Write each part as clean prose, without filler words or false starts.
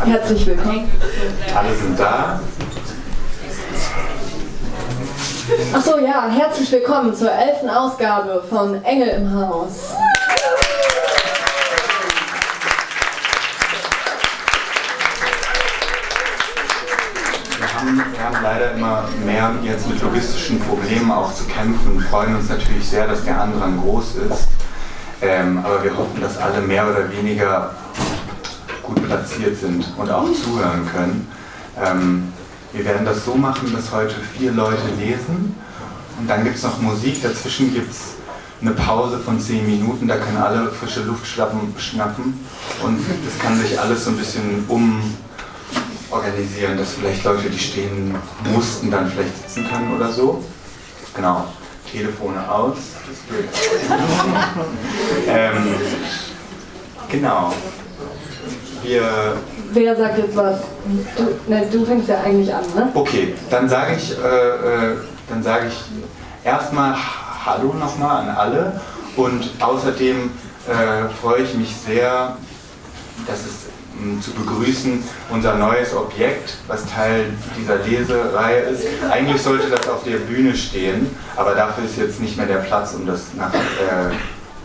Herzlich willkommen. Alle sind da. Achso, ja, herzlich willkommen zur 11. Ausgabe von Engel im Haus. Wir haben leider immer mehr jetzt mit logistischen Problemen auch zu kämpfen. Wir freuen uns natürlich sehr, dass der Andrang groß ist. Aber wir hoffen, dass alle mehr oder weniger gut platziert sind und auch zuhören können. Wir werden das so machen, dass heute 4 Leute lesen und dann gibt es noch Musik. Dazwischen gibt es eine Pause von 10 Minuten, da können alle frische Luft schnappen und das kann sich alles so ein bisschen organisieren, dass vielleicht Leute, die stehen mussten, dann vielleicht sitzen können oder so. Genau, Telefone aus. Genau. Wer sagt jetzt was? Du fängst ja eigentlich an, ne? Okay, dann sage ich erstmal Hallo nochmal an alle und außerdem freue ich mich sehr, dass es zu begrüßen unser neues Objekt, was Teil dieser Lesereihe ist. Eigentlich sollte das auf der Bühne stehen, aber dafür ist jetzt nicht mehr der Platz, um das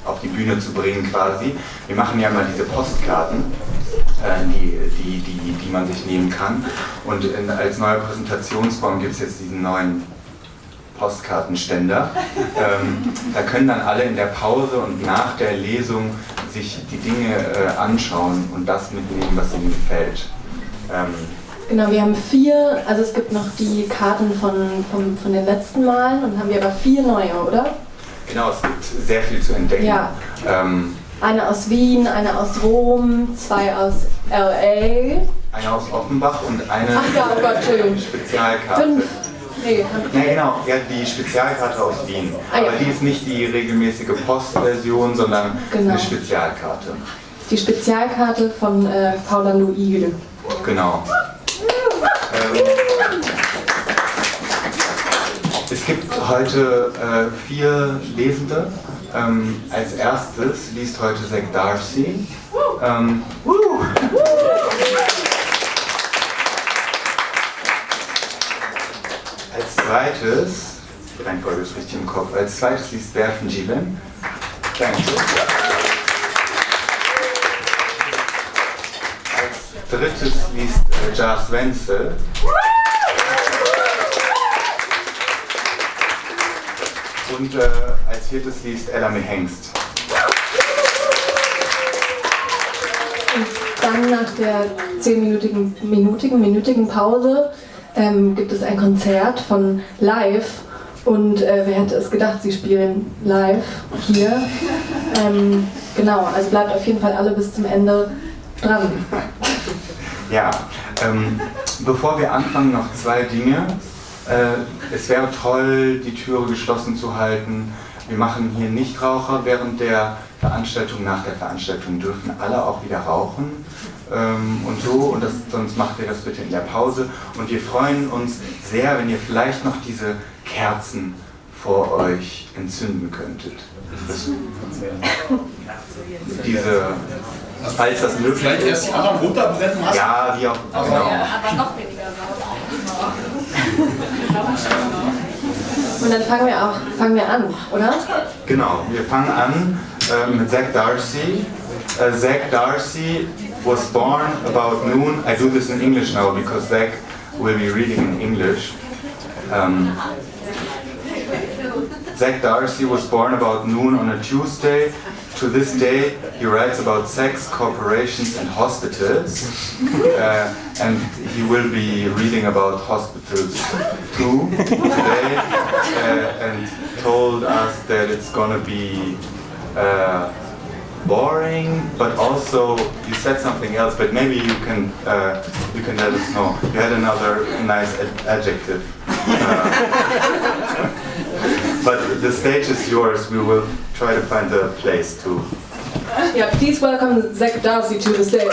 auf die Bühne zu bringen quasi. Wir machen ja mal diese Postkarten, die man sich nehmen kann. Und als neue Präsentationsform gibt es jetzt diesen neuen Postkartenständer. Da können dann alle in der Pause und nach der Lesung sich die Dinge anschauen und das mitnehmen, was ihnen gefällt. Genau, wir haben 4, also es gibt noch die Karten von den letzten Malen und haben wir aber 4 neue, oder? Genau, es gibt sehr viel zu entdecken. Ja. Eine aus Wien, eine aus Rom, 2 aus LA. Eine aus Offenbach und eine Spezialkarte. 5. Nee, genau, ja, die Spezialkarte aus Wien. Aber die ist nicht die regelmäßige Postversion, sondern eine Spezialkarte. Die Spezialkarte von Paula Luigel. Genau. Es gibt heute 4 Lesende. Als erstes liest heute ZACK DARSEE. Als zweites, die Reihenfolge ist richtig im Kopf, als zweites liest BERFIN ŞILEN. Danke. Als drittes liest WENZEL. Und als viertes liest HENGST. Und dann nach der 10-minütigen Pause gibt es ein Konzert von Live. Und wer hätte es gedacht, sie spielen live hier. Genau, also bleibt auf jeden Fall alle bis zum Ende dran. Ja, bevor wir anfangen, noch 2 Dinge. Es wäre toll, die Türe geschlossen zu halten. Wir machen hier Nichtraucher während der Veranstaltung. Nach der Veranstaltung dürfen alle auch wieder rauchen und so. Und sonst macht ihr das bitte in der Pause. Und wir freuen uns sehr, wenn ihr vielleicht noch diese Kerzen vor euch entzünden könntet. Falls das möglich ist. Vielleicht erst die anderen runterbrennen lassen? Ja, wie auch. Genau. Aber noch weniger Und dann fangen wir an, oder? Genau, wir fangen an mit ZACK DARSEE. ZACK DARSEE was born about noon. I do this in English now because ZACK will be reading in English. ZACK DARSEE was born about noon on a Tuesday. To this day, he writes about sex, corporations and hospitals. And he will be reading about hospitals too today. And told us that it's gonna be boring, but also you said something else, but maybe you can let us know. You had another nice adjective. But the stage is yours. We will try to find a place to. Yeah, please welcome ZACK DARSEE to the stage.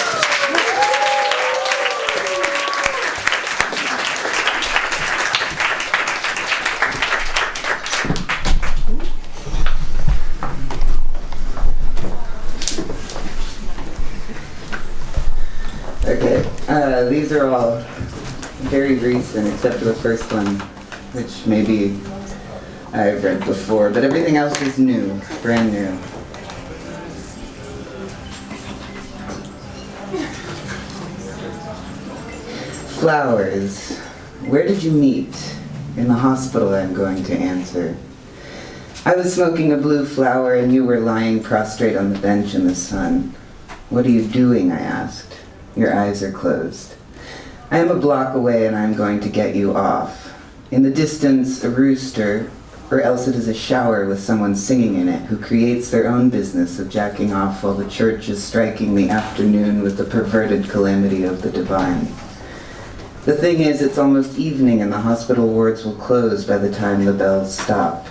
Okay. These are all very recent, except for the first one, which maybe I've read before, but everything else is new, brand new. Flowers. Where did you meet? In the hospital, I'm going to answer. I was smoking a blue flower and you were lying prostrate on the bench in the sun. What are you doing? I asked. Your eyes are closed. I am a block away and I'm going to get you off. In the distance, a rooster, or else it is a shower with someone singing in it who creates their own business of jacking off while the church is striking the afternoon with the perverted calamity of the divine. The thing is, it's almost evening and the hospital wards will close by the time the bells stop.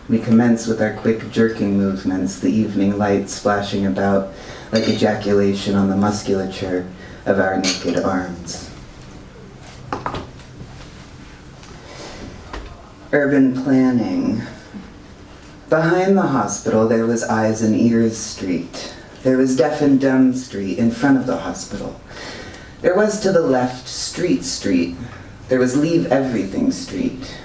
We commence with our quick jerking movements, the evening light splashing about like ejaculation on the musculature of our naked arms. Urban planning. Behind the hospital there was Eyes and Ears Street. There was Deaf and Dumb Street in front of the hospital. There was to the left Street Street. There was Leave Everything Street.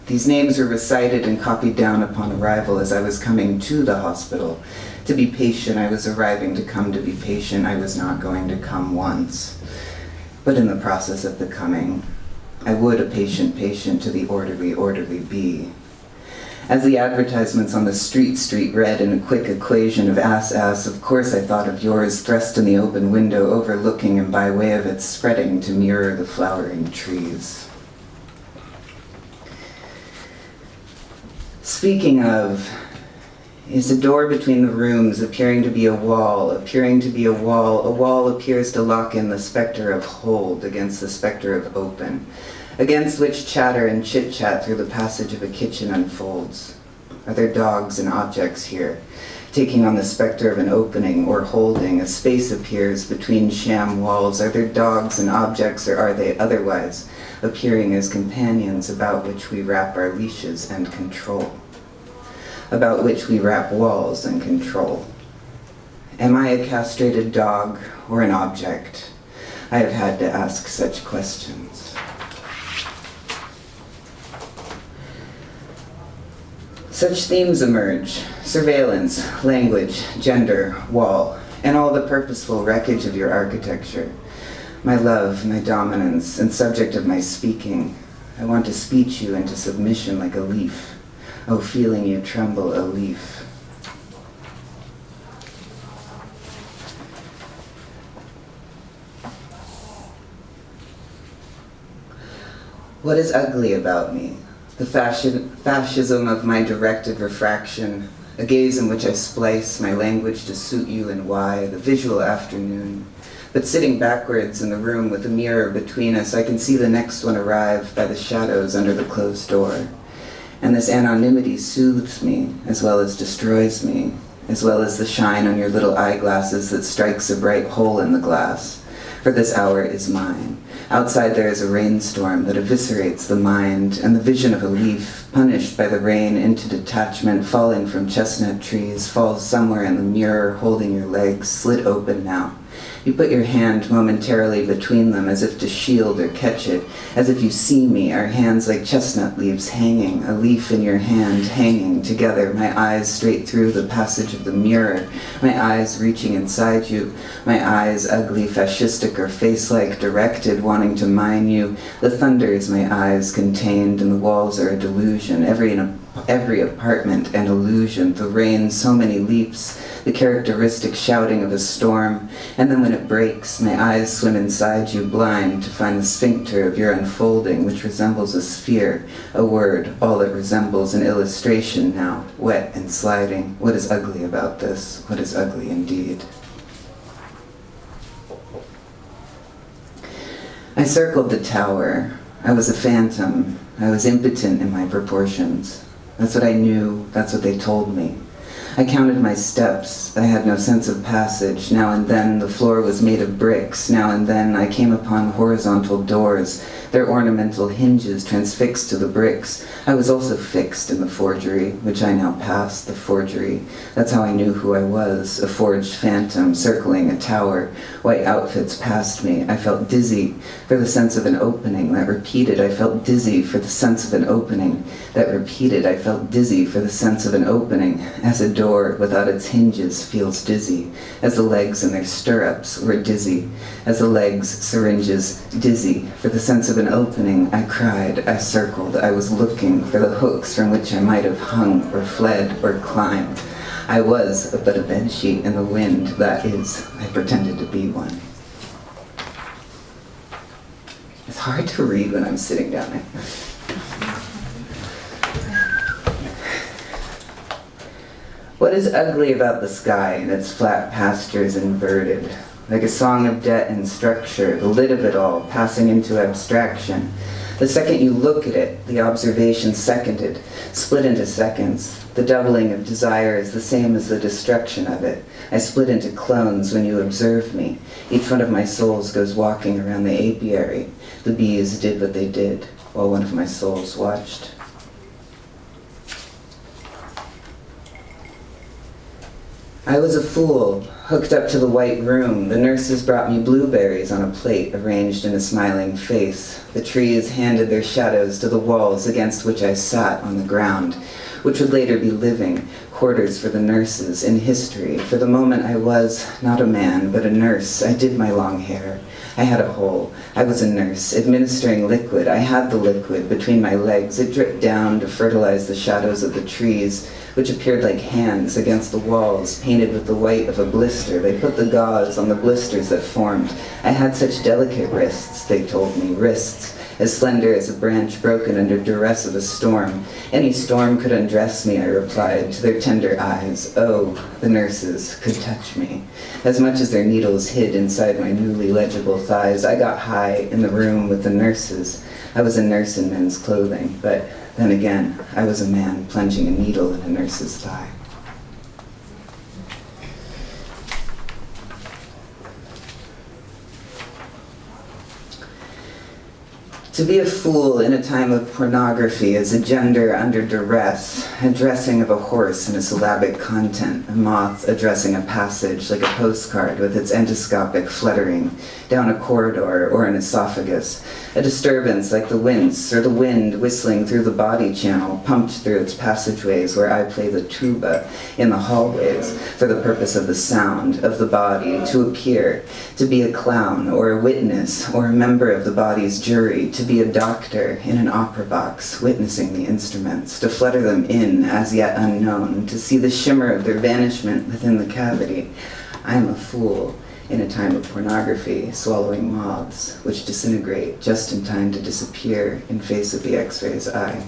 These names were recited and copied down upon arrival as I was coming to the hospital. To be patient, I was arriving to come to be patient. I was not going to come once. But in the process of becoming, I would a patient to the orderly be. As the advertisements on the street read in a quick equation of ass, of course I thought of yours thrust in the open window overlooking and by way of it spreading to mirror the flowering trees. Speaking of, is a door between the rooms appearing to be a wall, a wall appears to lock in the specter of hold against the specter of open, against which chatter and chit-chat through the passage of a kitchen unfolds. Are there dogs and objects here? Taking on the specter of an opening or holding, a space appears between sham walls. Are there dogs and objects, or are they otherwise appearing as companions about which we wrap our leashes and control? About which we wrap walls and control. Am I a castrated dog or an object? I have had to ask such questions. Such themes emerge: surveillance, language, gender, wall, and all the purposeful wreckage of your architecture. My love, my dominance, and subject of my speaking. I want to speech you into submission like a leaf. Oh, feeling you tremble, a leaf. What is ugly about me? The fascism of my directed refraction, a gaze in which I splice my language to suit you and why, the visual afternoon. But sitting backwards in the room with a mirror between us, I can see the next one arrive by the shadows under the closed door. And this anonymity soothes me, as well as destroys me, as well as the shine on your little eyeglasses that strikes a bright hole in the glass. For this hour is mine. Outside there is a rainstorm that eviscerates the mind, and the vision of a leaf, punished by the rain into detachment, falling from chestnut trees, falls somewhere in the mirror, holding your legs, slit open now. You put your hand momentarily between them as if to shield or catch it, as if you see me, our hands like chestnut leaves hanging, a leaf in your hand hanging together, my eyes straight through the passage of the mirror, my eyes reaching inside you, my eyes ugly, fascistic or face-like, directed, wanting to mine you. The thunder is my eyes contained, and the walls are a delusion, every apartment an illusion, the rain so many leaps, the characteristic shouting of a storm, and then when it breaks, my eyes swim inside you, blind to find the sphincter of your unfolding, which resembles a sphere, a word, all it resembles an illustration now, wet and sliding. What is ugly about this? What is ugly indeed? I circled the tower. I was a phantom. I was impotent in my proportions. That's what I knew, that's what they told me. I counted my steps. I had no sense of passage. Now and then the floor was made of bricks. Now and then I came upon horizontal doors, their ornamental hinges transfixed to the bricks. I was also fixed in the forgery, which I now passed, the forgery. That's how I knew who I was, a forged phantom circling a tower. White outfits passed me. I felt dizzy for the sense of an opening that repeated. I felt dizzy for the sense of an opening that repeated. I felt dizzy for the sense of an opening, as a door without its hinges feels dizzy, as the legs in their stirrups were dizzy, as the legs, syringes, dizzy for the sense of an opening. I cried, I circled, I was looking for the hooks from which I might have hung or fled or climbed. I was but a bedsheet in the wind, that is, I pretended to be one. It's hard to read when I'm sitting down there. What is ugly about the sky and its flat pastures inverted? Like a song of debt and structure, the lid of it all passing into abstraction. The second you look at it, the observation seconded, split into seconds. The doubling of desire is the same as the destruction of it. I split into clones when you observe me. Each one of my souls goes walking around the apiary. The bees did what they did, while one of my souls watched. I was a fool, hooked up to the white room. The nurses brought me blueberries on a plate arranged in a smiling face. The trees handed their shadows to the walls against which I sat on the ground, which would later be living quarters for the nurses in history. For the moment I was not a man, but a nurse. I did my long hair. I had a hole. I was a nurse, administering liquid. I had the liquid between my legs. It dripped down to fertilize the shadows of the trees, which appeared like hands against the walls, painted with the white of a blister. They put the gauze on the blisters that formed. I had such delicate wrists, they told me, wrists as slender as a branch broken under duress of a storm. Any storm could undress me, I replied, to their tender eyes. Oh, the nurses could touch me. As much as their needles hid inside my newly legible thighs, I got high in the room with the nurses. I was a nurse in men's clothing, but then again, I was a man plunging a needle in a nurse's thigh. To be a fool in a time of pornography is a gender under duress, a dressing of a horse in a syllabic content, a moth addressing a passage like a postcard with its endoscopic fluttering down a corridor or an esophagus, a disturbance like the winds or the wind whistling through the body channel pumped through its passageways where I play the tuba in the hallways for the purpose of the sound of the body to appear, to be a clown or a witness or a member of the body's jury, to be a doctor in an opera box witnessing the instruments, to flutter them in as yet unknown, to see the shimmer of their vanishment within the cavity. I am a fool in a time of pornography, swallowing moths, which disintegrate just in time to disappear in face of the X-ray's eye.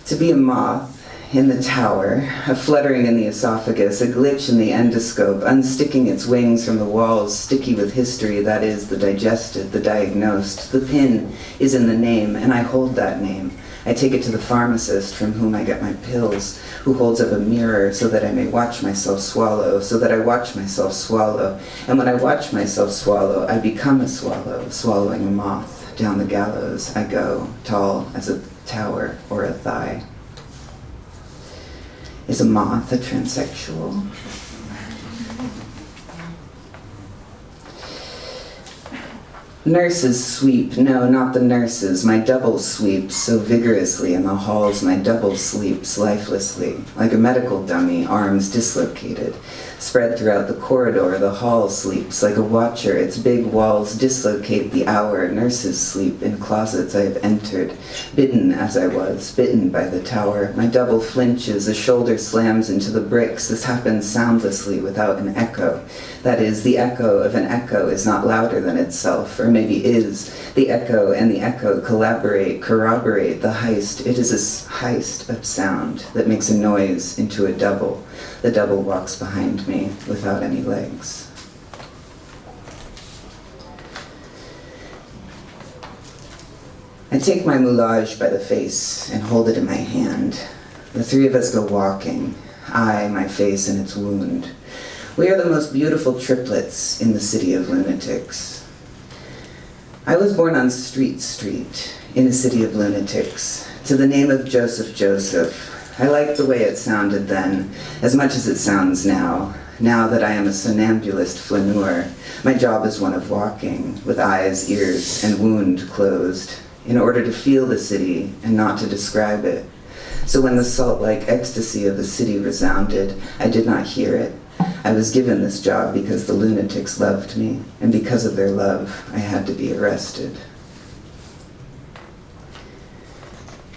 To be a moth in the tower, a fluttering in the esophagus, a glitch in the endoscope, unsticking its wings from the walls, sticky with history, that is, the digested, the diagnosed. The pin is in the name, and I hold that name. I take it to the pharmacist from whom I get my pills, who holds up a mirror so that I may watch myself swallow, so that I watch myself swallow. And when I watch myself swallow, I become a swallow, swallowing a moth. Down the gallows I go, tall as a tower or a thigh. Is a moth a transsexual? Nurses sweep, no, not the nurses. My double sweeps so vigorously in the halls, my double sleeps lifelessly, like a medical dummy, arms dislocated. Spread throughout the corridor, the hall sleeps like a watcher. Its big walls dislocate the hour. Nurses sleep in closets I have entered, bidden as I was, bitten by the tower. My double flinches, a shoulder slams into the bricks. This happens soundlessly without an echo. That is, the echo of an echo is not louder than itself, or maybe is. The echo and the echo collaborate, corroborate the heist. It is a heist of sound that makes a noise into a double. The double walks behind me without any legs. I take my moulage by the face and hold it in my hand. The three of us go walking, I, my face, and its wound. We are the most beautiful triplets in the city of lunatics. I was born on Street Street, in a city of lunatics, to the name of Joseph Joseph. I liked the way it sounded then, as much as it sounds now that I am a somnambulist flaneur. My job is one of walking, with eyes, ears, and wound closed, in order to feel the city and not to describe it. So when the salt-like ecstasy of the city resounded, I did not hear it. I was given this job because the lunatics loved me, and because of their love, I had to be arrested.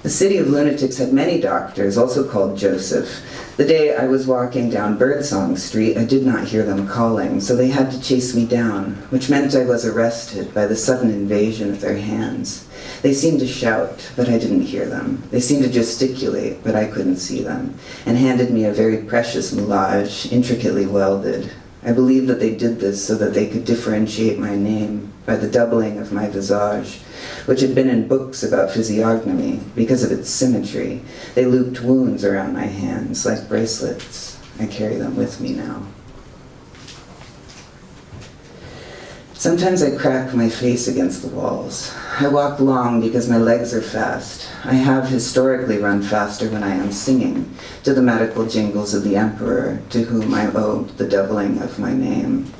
The city of lunatics had many doctors, also called Joseph. The day I was walking down Birdsong Street, I did not hear them calling, so they had to chase me down, which meant I was arrested by the sudden invasion of their hands. They seemed to shout, but I didn't hear them. They seemed to gesticulate, but I couldn't see them, and handed me a very precious moulage, intricately welded. I believe that they did this so that they could differentiate my name by the doubling of my visage, which had been in books about physiognomy because of its symmetry. They looped wounds around my hands like bracelets. I carry them with me now. Sometimes I crack my face against the walls. I walk long because my legs are fast. I have historically run faster when I am singing, to the medical jingles of the emperor, to whom I owe the doubling of my name.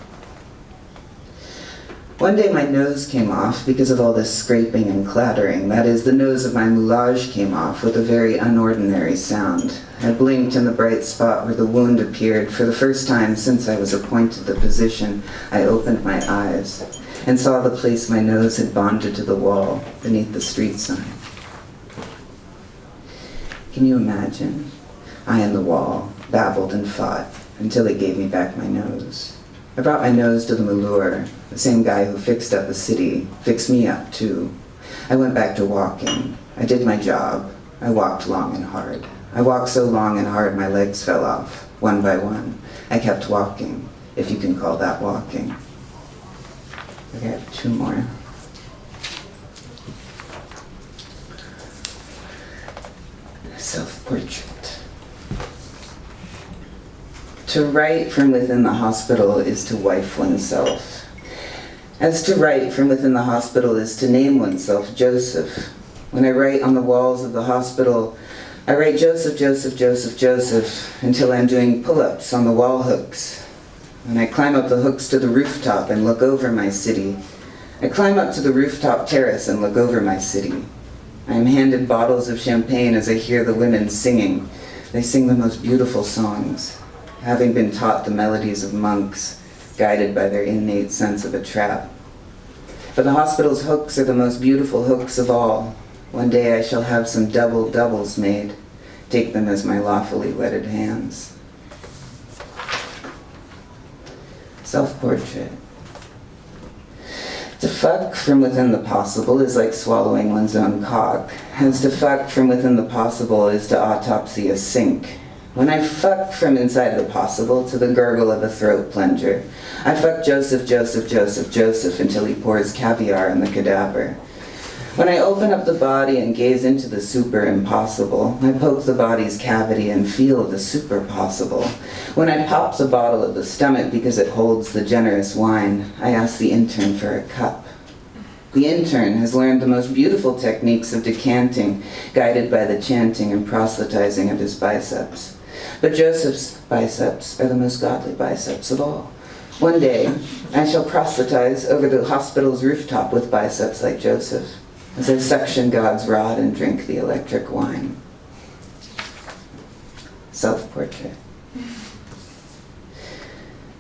One day my nose came off because of all this scraping and clattering. That is, the nose of my moulage came off with a very unordinary sound. I blinked in the bright spot where the wound appeared. For the first time since I was appointed the position, I opened my eyes and saw the place my nose had bonded to the wall beneath the street sign. Can you imagine? I and the wall babbled and fought until it gave me back my nose. I brought my nose to the Malur. The same guy who fixed up the city fixed me up too. I went back to walking. I did my job. I walked long and hard. I walked so long and hard my legs fell off, one by one. I kept walking, if you can call that walking. Okay, I have two more. Self-portrait. To write from within the hospital is to wife oneself. As to write from within the hospital is to name oneself Joseph. When I write on the walls of the hospital, I write Joseph, Joseph, Joseph, Joseph, until I'm doing pull-ups on the wall hooks. When I climb up the hooks to the rooftop and look over my city, I climb up to the rooftop terrace and look over my city. I am handed bottles of champagne as I hear the women singing. They sing the most beautiful songs, having been taught the melodies of monks, guided by their innate sense of a trap. But the hospital's hooks are the most beautiful hooks of all. One day I shall have some doubles made, take them as my lawfully wedded hands. Self-portrait. To fuck from within the possible is like swallowing one's own cock, as to fuck from within the possible is to autopsy a sink. When I fuck from inside the possible to the gurgle of a throat plunger, I fuck Joseph, Joseph, Joseph, Joseph until he pours caviar in the cadaver. When I open up the body and gaze into the super impossible, I poke the body's cavity and feel the super possible. When I pop the bottle of the stomach because it holds the generous wine, I ask the intern for a cup. The intern has learned the most beautiful techniques of decanting, guided by the chanting and proselytizing of his biceps. But Joseph's biceps are the most godly biceps of all. One day, I shall proselytize over the hospital's rooftop with biceps like Joseph, as I suction God's rod and drink the electric wine. Self-portrait.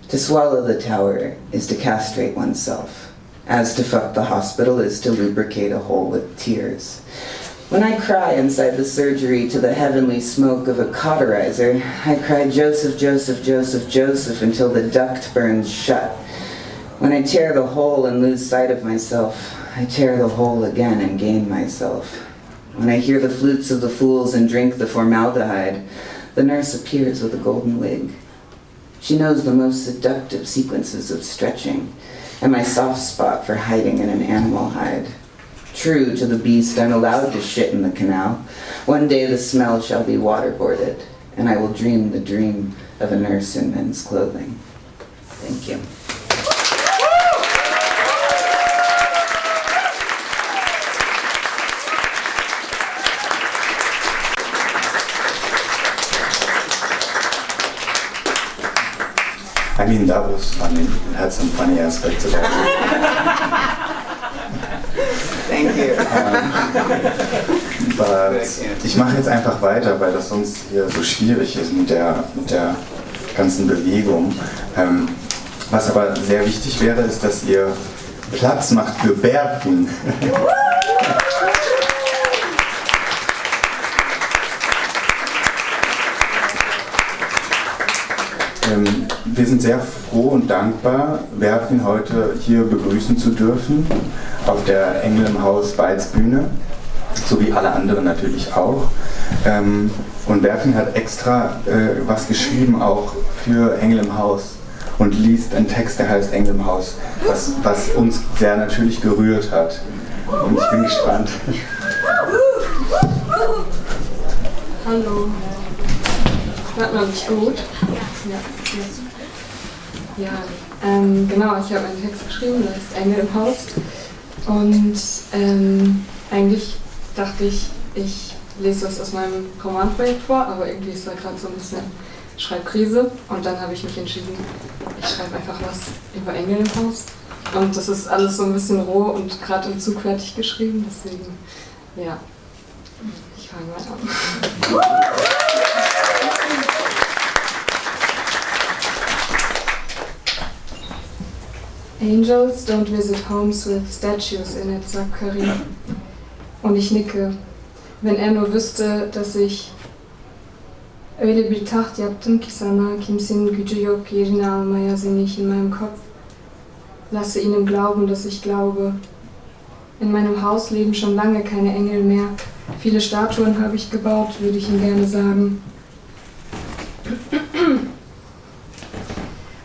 To swallow the tower is to castrate oneself, as to fuck the hospital is to lubricate a hole with tears. When I cry inside the surgery to the heavenly smoke of a cauterizer, I cry Joseph, Joseph, Joseph, Joseph until the duct burns shut. When I tear the hole and lose sight of myself, I tear the hole again and gain myself. When I hear the flutes of the fools and drink the formaldehyde, the nurse appears with a golden wig. She knows the most seductive sequences of stretching and my soft spot for hiding in an animal hide. True to the beast, I'm allowed to shit in the canal. One day the smell shall be waterboarded, and I will dream the dream of a nurse in men's clothing. Thank you. I mean, that was funny. It had some funny aspects about it. Thank you. Ich mache jetzt einfach weiter, weil das sonst hier so schwierig ist mit der ganzen Bewegung. Was aber sehr wichtig wäre, ist, dass ihr Platz macht für BERFIN. Wir sind sehr froh und dankbar, BERFIN heute hier begrüßen zu dürfen, auf der Engel im Haus Baiz-Bühne, sowie alle anderen natürlich auch. Und BERFIN hat extra was geschrieben, auch für Engel im Haus, und liest einen Text, der heißt Engel im Haus, was uns sehr natürlich gerührt hat. Und ich bin gespannt. Hallo. Hört man mich gut? Ja, genau, ich habe einen Text geschrieben, der ist Engel im Haus. Und eigentlich dachte ich, ich lese was aus meinem Romanprojekt vor, aber irgendwie ist da gerade so ein bisschen Schreibkrise. Und dann habe ich mich entschieden, ich schreibe einfach was über Engel im Haus. Und das ist alles so ein bisschen roh und gerade im Zug fertig geschrieben, deswegen, ja, ich fange mal an. Angels don't visit homes with statues in it, sagt Karim. Und ich nicke. Wenn er nur wüsste, dass ich öyle bir taht yaptım ki sana, kimsenin gücü yok yerini almaya, singe ich in meinem Kopf. Lasse ihn im Glauben, dass ich glaube. In meinem Haus leben schon lange keine Engel mehr. Viele Statuen habe ich gebaut, würde ich ihm gerne sagen.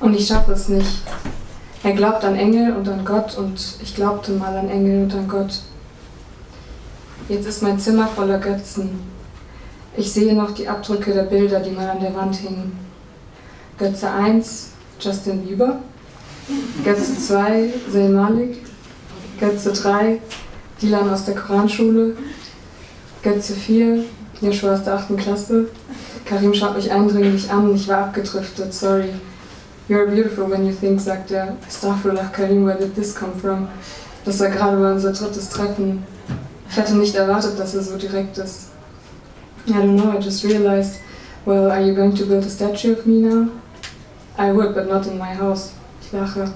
Und ich schaffe es nicht. Er glaubt an Engel und an Gott und ich glaubte mal an Engel und an Gott. Jetzt ist mein Zimmer voller Götzen. Ich sehe noch die Abdrücke der Bilder, die mal an der Wand hingen. Götze 1, Justin Bieber. Götze 2, Zayn Malik. Götze 3, Dilan aus der Koranschule. Götze 4, Joshua aus der 8. Klasse. Karim schaut mich eindringlich an, ich war abgedriftet, sorry. You're beautiful when you think, sagt er. Astaghfirullah, Karim, where did this come from? Das war gerade bei unser drittes Treffen. Ich hatte nicht erwartet, dass er so direkt ist. I don't know, I just realized, well, are you going to build a statue of me now? I would, but not in my house. Ich lache.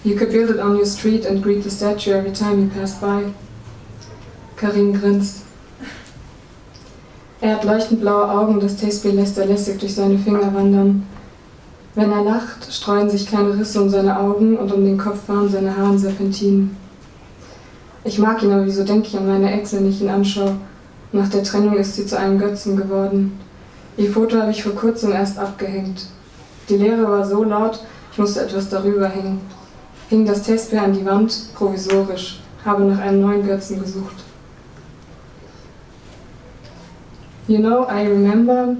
You could build it on your street and greet the statue every time you pass by. Karim grinst. Er hat leuchtend blaue Augen, das Tespih lässt er lässig durch seine Finger wandern. Wenn er lacht, streuen sich kleine Risse um seine Augen und um den Kopf fahren seine Haare Serpentinen. Ich mag ihn, aber wieso denke ich an meine Ex, wenn ich ihn anschaue? Nach der Trennung ist sie zu einem Götzen geworden. Ihr Foto habe ich vor kurzem erst abgehängt. Die Leere war so laut, ich musste etwas darüber hängen. Hing das Tespih an die Wand, provisorisch, habe nach einem neuen Götzen gesucht. You know, I remember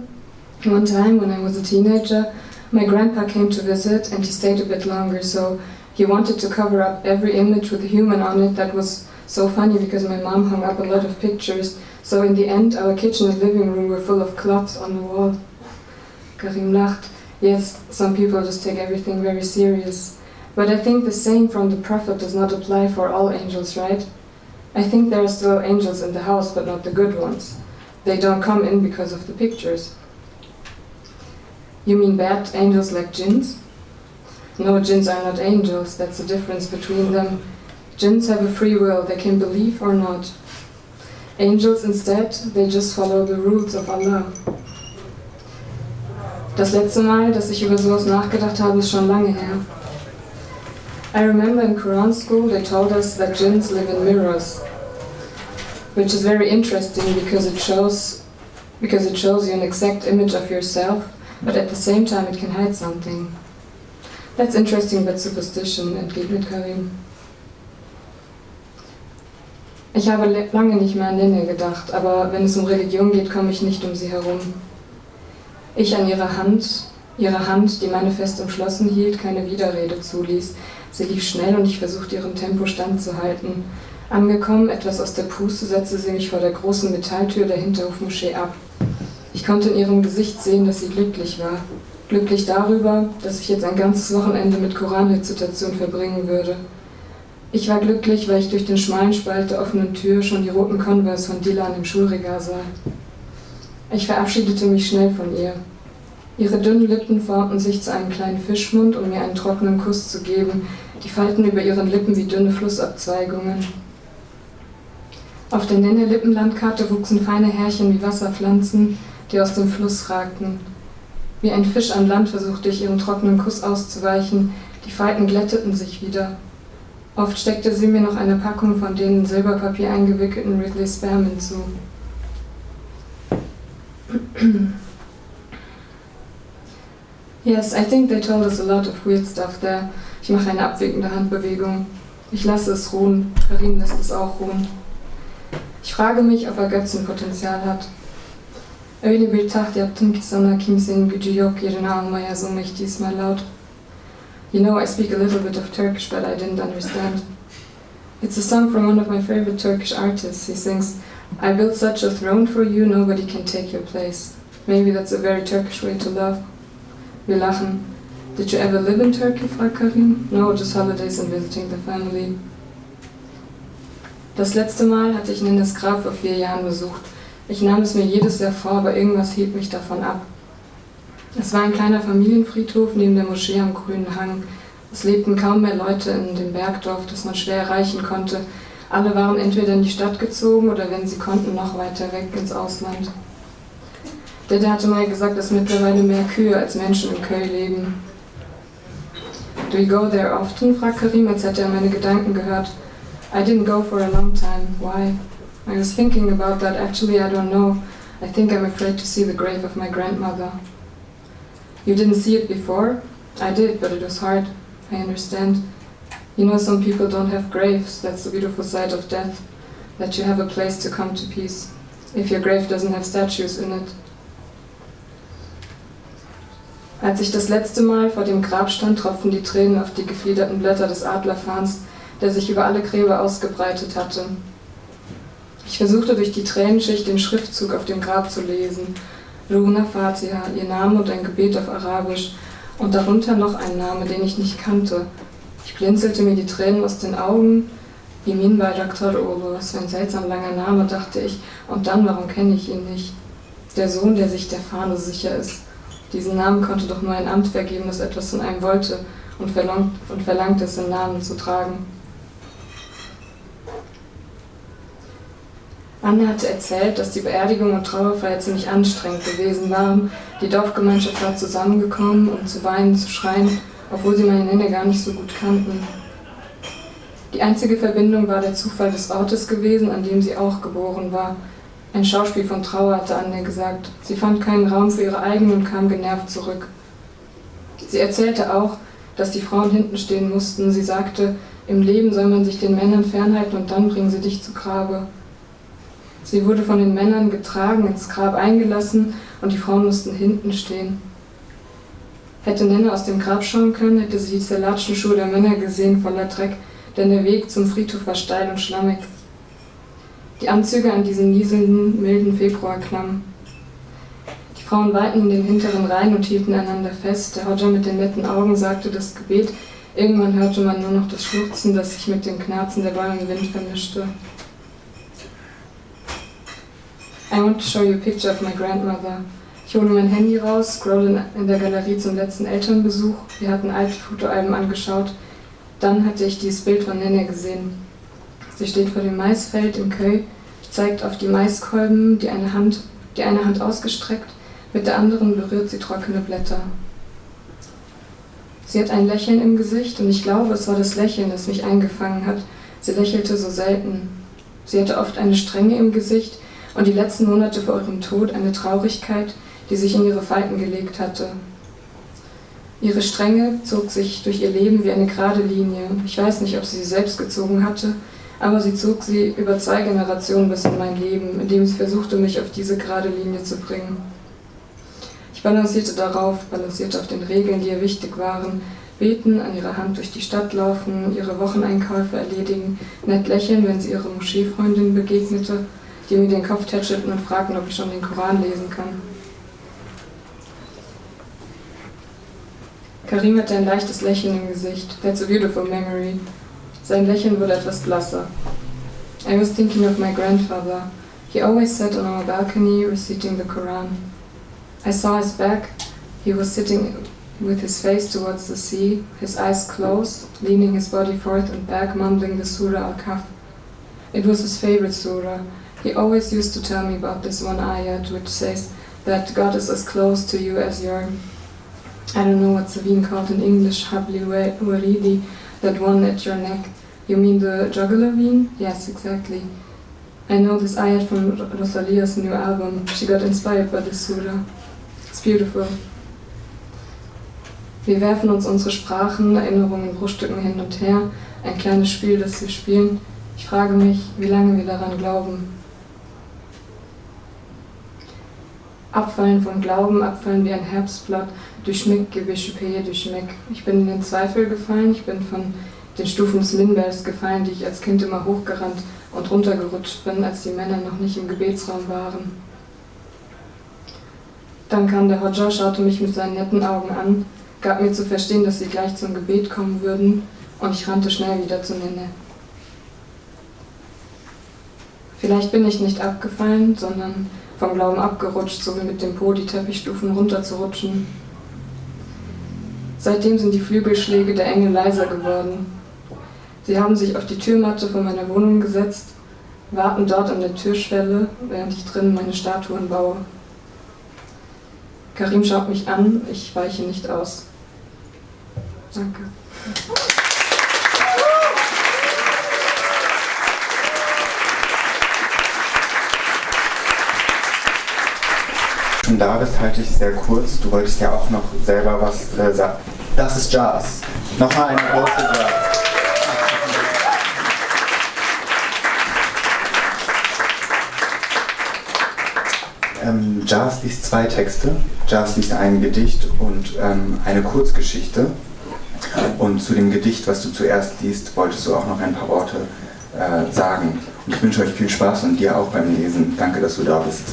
one time when I was a teenager, my grandpa came to visit and he stayed a bit longer, so he wanted to cover up every image with a human on it. That was so funny because my mom hung up a lot of pictures, so in the end our kitchen and living room were full of cloths on the wall. Karim lacht. Yes, some people just take everything very serious. But I think the saying from the prophet does not apply for all angels, right? I think there are still angels in the house, but not the good ones. They don't come in because of the pictures. You mean bad angels like jinns? No, jinns are not angels, that's the difference between them. Jinns have a free will, they can believe or not. Angels instead, they just follow the rules of Allah. Das letzte Mal, dass ich über sowas nachgedacht habe, ist schon lange her. I remember in Quran school they told us that jinns live in mirrors, which is very interesting because it shows you an exact image of yourself, but at the same time it can hide something. That's interesting but superstition, entgegnet Karim. Ich habe lange nicht mehr an Nenne gedacht, aber wenn es um Religion geht, komme ich nicht um sie herum. Ich an ihre Hand, die meine fest umschlossen hielt, keine Widerrede zuließ. Sie lief schnell und ich versuchte, ihrem Tempo standzuhalten. Angekommen, etwas aus der Puste, setzte sie mich vor der großen Metalltür der Hinterhofmoschee ab. Ich konnte in ihrem Gesicht sehen, dass sie glücklich war. Glücklich darüber, dass ich jetzt ein ganzes Wochenende mit Koranrezitation verbringen würde. Ich war glücklich, weil ich durch den schmalen Spalt der offenen Tür schon die roten Converse von Dylan im Schulregal sah. Ich verabschiedete mich schnell von ihr. Ihre dünnen Lippen formten sich zu einem kleinen Fischmund, um mir einen trockenen Kuss zu geben, die Falten über ihren Lippen wie dünne Flussabzweigungen. Auf der Nenne-Lippenlandkarte wuchsen feine Härchen wie Wasserpflanzen, die aus dem Fluss ragten. Wie ein Fisch an Land versuchte ich, ihren trockenen Kuss auszuweichen, die Falten glätteten sich wieder. Oft steckte sie mir noch eine Packung von den in Silberpapier eingewickelten Ridley's Spearmint zu. Yes, I think they told us a lot of weird stuff there. Ich mache eine abwinkende Handbewegung. Ich lasse es ruhen. Karim lässt es auch ruhen. Ich frage mich, ob er Götzenpotenzial hat. Öyle bir taht yaptım ki sana kimsenin gücü yok yerini almaya so mich diesmal laut. You know, I speak a little bit of Turkish, but I didn't understand. It's a song from one of my favorite Turkish artists. He sings, I built such a throne for you, nobody can take your place. Maybe that's a very Turkish way to love. Wir lachen. Did you ever live in Turkey, fragt Karim? No, just holidays and visiting the family. Das letzte Mal hatte ich Nennes Grab vor 4 Jahren besucht. Ich nahm es mir jedes Jahr vor, aber irgendwas hielt mich davon ab. Es war ein kleiner Familienfriedhof neben der Moschee am grünen Hang. Es lebten kaum mehr Leute in dem Bergdorf, das man schwer erreichen konnte. Alle waren entweder in die Stadt gezogen oder, wenn sie konnten, noch weiter weg ins Ausland. Der hatte mal gesagt, dass mittlerweile mehr Kühe als Menschen in Köln leben. Do you go there often? Fragt Karim, als hätte er meine Gedanken gehört. I didn't go for a long time. Why? I was thinking about that. Actually, I don't know. I think I'm afraid to see the grave of my grandmother. You didn't see it before? I did, but it was hard. I understand. You know, some people don't have graves. That's the beautiful side of death. That you have a place to come to peace. If your grave doesn't have statues in it. Als ich das letzte Mal vor dem Grab stand, tropften die Tränen auf die gefliederten Blätter des Adlerfahns, der sich über alle Gräber ausgebreitet hatte. Ich versuchte durch die Tränenschicht den Schriftzug auf dem Grab zu lesen. Luna Fatiha, ihr Name und ein Gebet auf Arabisch. Und darunter noch ein Name, den ich nicht kannte. Ich blinzelte mir die Tränen aus den Augen. Yemin bei Dr. Olo, was für ein seltsam langer Name, dachte ich. Und dann, warum kenne ich ihn nicht? Der Sohn, der sich der Fahne sicher ist. Diesen Namen konnte doch nur ein Amt vergeben, das etwas von einem wollte und verlangt es, im Namen zu tragen. Anne hatte erzählt, dass die Beerdigung und Trauerfeier ziemlich anstrengend gewesen waren. Die Dorfgemeinschaft war zusammengekommen, um zu weinen, zu schreien, obwohl sie meine Nenne gar nicht so gut kannten. Die einzige Verbindung war der Zufall des Ortes gewesen, an dem sie auch geboren war. Ein Schauspiel von Trauer, hatte Anne gesagt. Sie fand keinen Raum für ihre eigene und kam genervt zurück. Sie erzählte auch, dass die Frauen hinten stehen mussten. Sie sagte, im Leben soll man sich den Männern fernhalten und dann bringen sie dich zu Grabe. Sie wurde von den Männern getragen, ins Grab eingelassen und die Frauen mussten hinten stehen. Hätte Nenne aus dem Grab schauen können, hätte sie die zerlatschen Schuhe der Männer gesehen, voller Dreck, denn der Weg zum Friedhof war steil und schlammig. Die Anzüge an diesem nieselnden, milden Februarklamm. Die Frauen weilten in den hinteren Reihen und hielten einander fest. Der Hodja mit den netten Augen sagte das Gebet. Irgendwann hörte man nur noch das Schluchzen, das sich mit dem Knarzen der Bäume im Wind vermischte. I want to show you a picture of my grandmother. Ich hole mein Handy raus, scrolle in der Galerie zum letzten Elternbesuch. Wir hatten alte Fotoalben angeschaut. Dann hatte ich dieses Bild von Nenne gesehen. Sie steht vor dem Maisfeld im Köy, zeigt auf die Maiskolben, die eine Hand ausgestreckt, mit der anderen berührt sie trockene Blätter. Sie hat ein Lächeln im Gesicht und ich glaube, es war das Lächeln, das mich eingefangen hat. Sie lächelte so selten. Sie hatte oft eine Strenge im Gesicht und die letzten Monate vor ihrem Tod eine Traurigkeit, die sich in ihre Falten gelegt hatte. Ihre Strenge zog sich durch ihr Leben wie eine gerade Linie. Ich weiß nicht, ob sie selbst gezogen hatte, Aber sie zog sie über 2 Generationen bis in mein Leben, indem sie versuchte, mich auf diese gerade Linie zu bringen. Ich balancierte darauf, balancierte auf den Regeln, die ihr wichtig waren, beten, an ihrer Hand durch die Stadt laufen, ihre Wocheneinkäufe erledigen, nett lächeln, wenn sie ihrer Moscheefreundin begegnete, die mir den Kopf tätschelten und fragten, ob ich schon den Koran lesen kann. Karim hatte ein leichtes Lächeln im Gesicht. That's a beautiful memory. Sein Lächeln wurde etwas blasser. I was thinking of my grandfather. He always sat on our balcony reciting the Quran. I saw his back. He was sitting with his face towards the sea, his eyes closed, leaning his body forth and back, mumbling the Surah Al-Kahf. It was his favorite surah. He always used to tell me about this one ayat which says that God is as close to you as your, I don't know what Savine called in English, Habli Waridi, that one at your neck. You mean the jugular vein? Yes, exactly. I know this ayat from Rosalia's new album. She got inspired by this surah. It's beautiful. Wir werfen uns unsere Sprachen, Erinnerungen in Bruchstücken hin und her. Ein kleines Spiel, das wir spielen. Ich frage mich, wie lange wir daran glauben. Abfallen von Glauben, abfallen wie ein Herbstblatt, durchschmeckt, Gebische durchschmeckt. Ich bin in den Zweifel gefallen, ich bin von den Stufen des Minbers gefallen, die ich als Kind immer hochgerannt und runtergerutscht bin, als die Männer noch nicht im Gebetsraum waren. Dann kam der Hodja, schaute mich mit seinen netten Augen an, gab mir zu verstehen, dass sie gleich zum Gebet kommen würden, und ich rannte schnell wieder zu Nenne. Vielleicht bin ich nicht abgefallen, sondern vom Glauben abgerutscht, so wie mit dem Po die Teppichstufen runterzurutschen. Seitdem sind die Flügelschläge der Engel leiser geworden. Sie haben sich auf die Türmatte von meiner Wohnung gesetzt, warten dort an der Türschwelle, während ich drinnen meine Statuen baue. Karim schaut mich an, ich weiche nicht aus. Danke. Schon da bist, halte ich sehr kurz. Du wolltest ja auch noch selber was sagen. Das ist Jazz. Nochmal eine große Jazz. Jazz liest 2 Texte. Jazz liest ein Gedicht und eine Kurzgeschichte. Und zu dem Gedicht, was du zuerst liest, wolltest du auch noch ein paar Worte sagen. Und ich wünsche euch viel Spaß und dir auch beim Lesen. Danke, dass du da bist.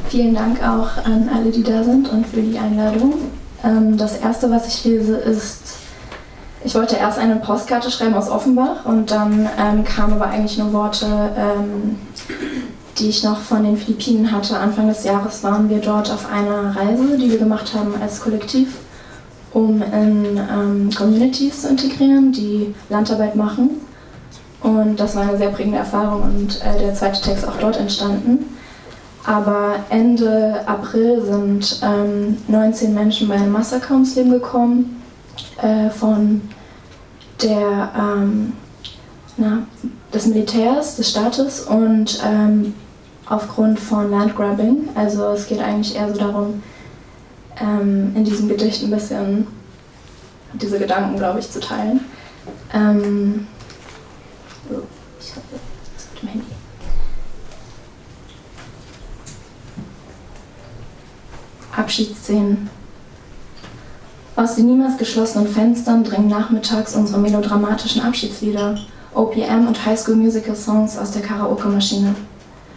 Vielen Dank auch an alle, die da sind und für die Einladung. Das erste, was ich lese, ist, ich wollte erst eine Postkarte schreiben aus Offenbach und dann kamen aber eigentlich nur Worte, die ich noch von den Philippinen hatte. Anfang des Jahres waren wir dort auf einer Reise, die wir gemacht haben als Kollektiv, um in Communities zu integrieren, die Landarbeit machen. Und das war eine sehr prägende Erfahrung und der zweite Text auch dort entstanden. Aber Ende April sind 19 Menschen bei einem Massaker ums Leben gekommen von des Militärs, des Staates und aufgrund von Landgrabbing. Also es geht eigentlich eher so darum, in diesem Gedicht ein bisschen diese Gedanken, glaube ich, zu teilen. Ich habe das auf dem Handy. Abschiedsszenen. Aus den niemals geschlossenen Fenstern dringen nachmittags unsere melodramatischen Abschiedslieder, OPM und High-School-Musical-Songs aus der Karaoke-Maschine.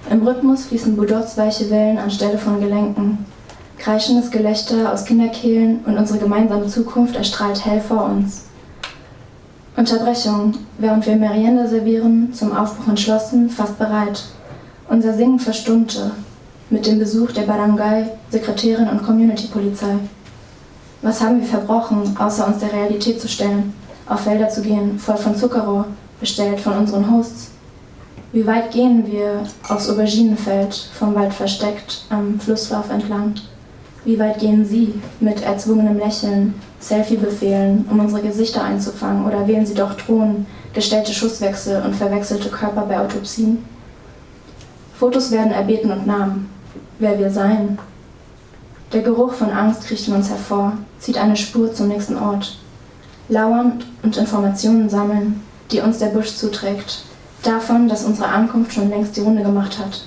Im Rhythmus fließen Boudots weiche Wellen anstelle von Gelenken. Kreischendes Gelächter aus Kinderkehlen und unsere gemeinsame Zukunft erstrahlt hell vor uns. Unterbrechung, während wir Merienda servieren, zum Aufbruch entschlossen, fast bereit. Unser Singen verstummte. Mit dem Besuch der Barangay, Sekretärin und Community-Polizei. Was haben wir verbrochen, außer uns der Realität zu stellen, auf Felder zu gehen, voll von Zuckerrohr, bestellt von unseren Hosts? Wie weit gehen wir aufs Auberginenfeld, vom Wald versteckt, am Flusslauf entlang? Wie weit gehen Sie, mit erzwungenem Lächeln, Selfie-Befehlen, um unsere Gesichter einzufangen, oder wählen Sie doch Thron, gestellte Schusswechsel und verwechselte Körper bei Autopsien? Fotos werden erbeten und Namen. Wer wir sein. Der Geruch von Angst kriecht in uns hervor, zieht eine Spur zum nächsten Ort. Lauern und Informationen sammeln, die uns der Busch zuträgt. Davon, dass unsere Ankunft schon längst die Runde gemacht hat.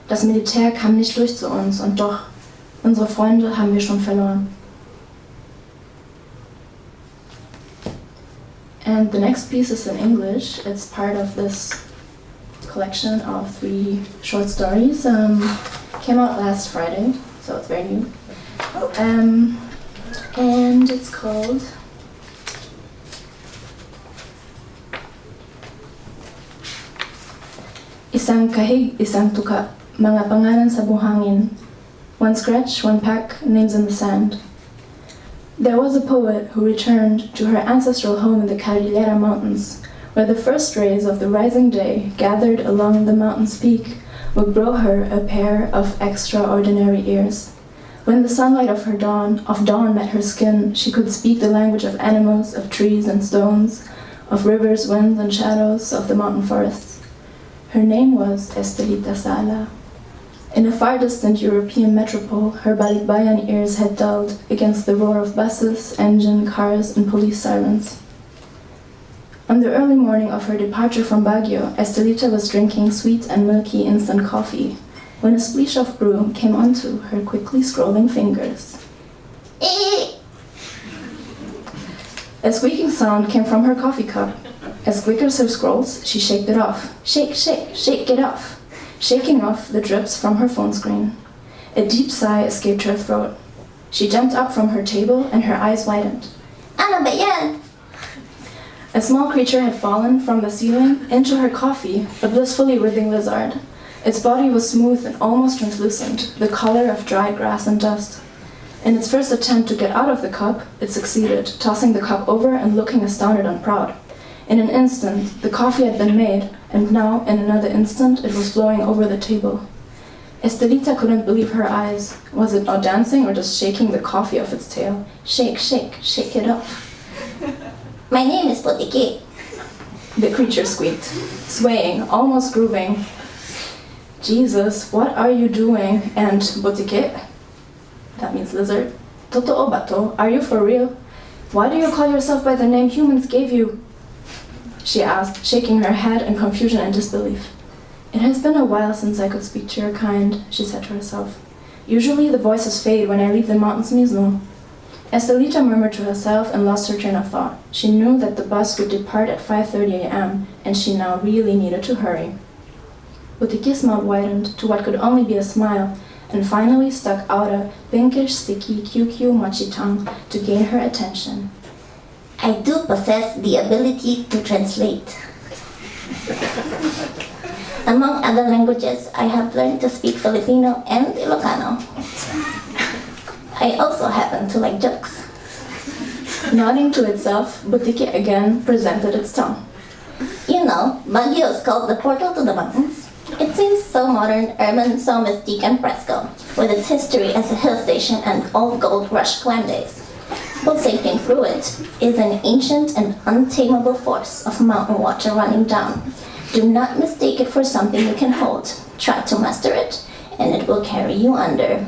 Das Militär kam nicht durch zu uns und doch, unsere Freunde haben wir schon verloren. And the next piece is in English. It's part of this collection of 3 short stories. Came out last Friday, so it's very new. And it's called Isang kahig, isang tuka, mga pangalan sa buhangin. One scratch, one pack, names in the sand. There was a poet who returned to her ancestral home in the Cordillera Mountains, where the first rays of the rising day, gathered along the mountain's peak, would grow her a pair of extraordinary ears. When the sunlight of dawn met her skin, she could speak the language of animals, of trees and stones, of rivers, winds and shadows, of the mountain forests. Her name was Estelita Sala. In a far distant European metropole, her balikbayan ears had dulled against the roar of buses, engine, cars, and police sirens. On the early morning of her departure from Baguio, Estelita was drinking sweet and milky instant coffee, when a splash of brew came onto her quickly scrolling fingers. A squeaking sound came from her coffee cup. As quick as her scrolls, she shaked it off. Shake, shake, shake it off. Shaking off the drips from her phone screen. A deep sigh escaped her throat. She jumped up from her table and her eyes widened. Ano ba yan? A small creature had fallen from the ceiling into her coffee, a blissfully writhing lizard. Its body was smooth and almost translucent, the color of dried grass and dust. In its first attempt to get out of the cup, it succeeded, tossing the cup over and looking astounded and proud. In an instant, the coffee had been made, and now, in another instant, it was flowing over the table. Estelita couldn't believe her eyes. Was it not dancing or just shaking the coffee off its tail? Shake, shake, shake it off. My name is Botike, the creature squeaked, swaying, almost grooving. Jesus, what are you doing? And Botike, that means lizard. Totoo bato, are you for real? Why do you call yourself by the name humans gave you? She asked, shaking her head in confusion and disbelief. It has been a while since I could speak to your kind, she said to herself. Usually the voices fade when I leave the mountains mismo. Estelita murmured to herself and lost her train of thought. She knew that the bus would depart at 5:30 a.m., and she now really needed to hurry. Butiki's mouth widened to what could only be a smile, and finally stuck out a pinkish, sticky, QQ mochi tongue to gain her attention. I do possess the ability to translate. Among other languages, I have learned to speak Filipino and Ilocano. I also happen to like jokes. Nodding to itself, Butiki again presented its tongue. You know, Baguio is called the portal to the mountains. It seems so modern, urban, so mystique and fresco, with its history as a hill station and old gold rush climb days. Pulsating through it is an ancient and untamable force of mountain water running down. Do not mistake it for something you can hold. Try to master it, and it will carry you under.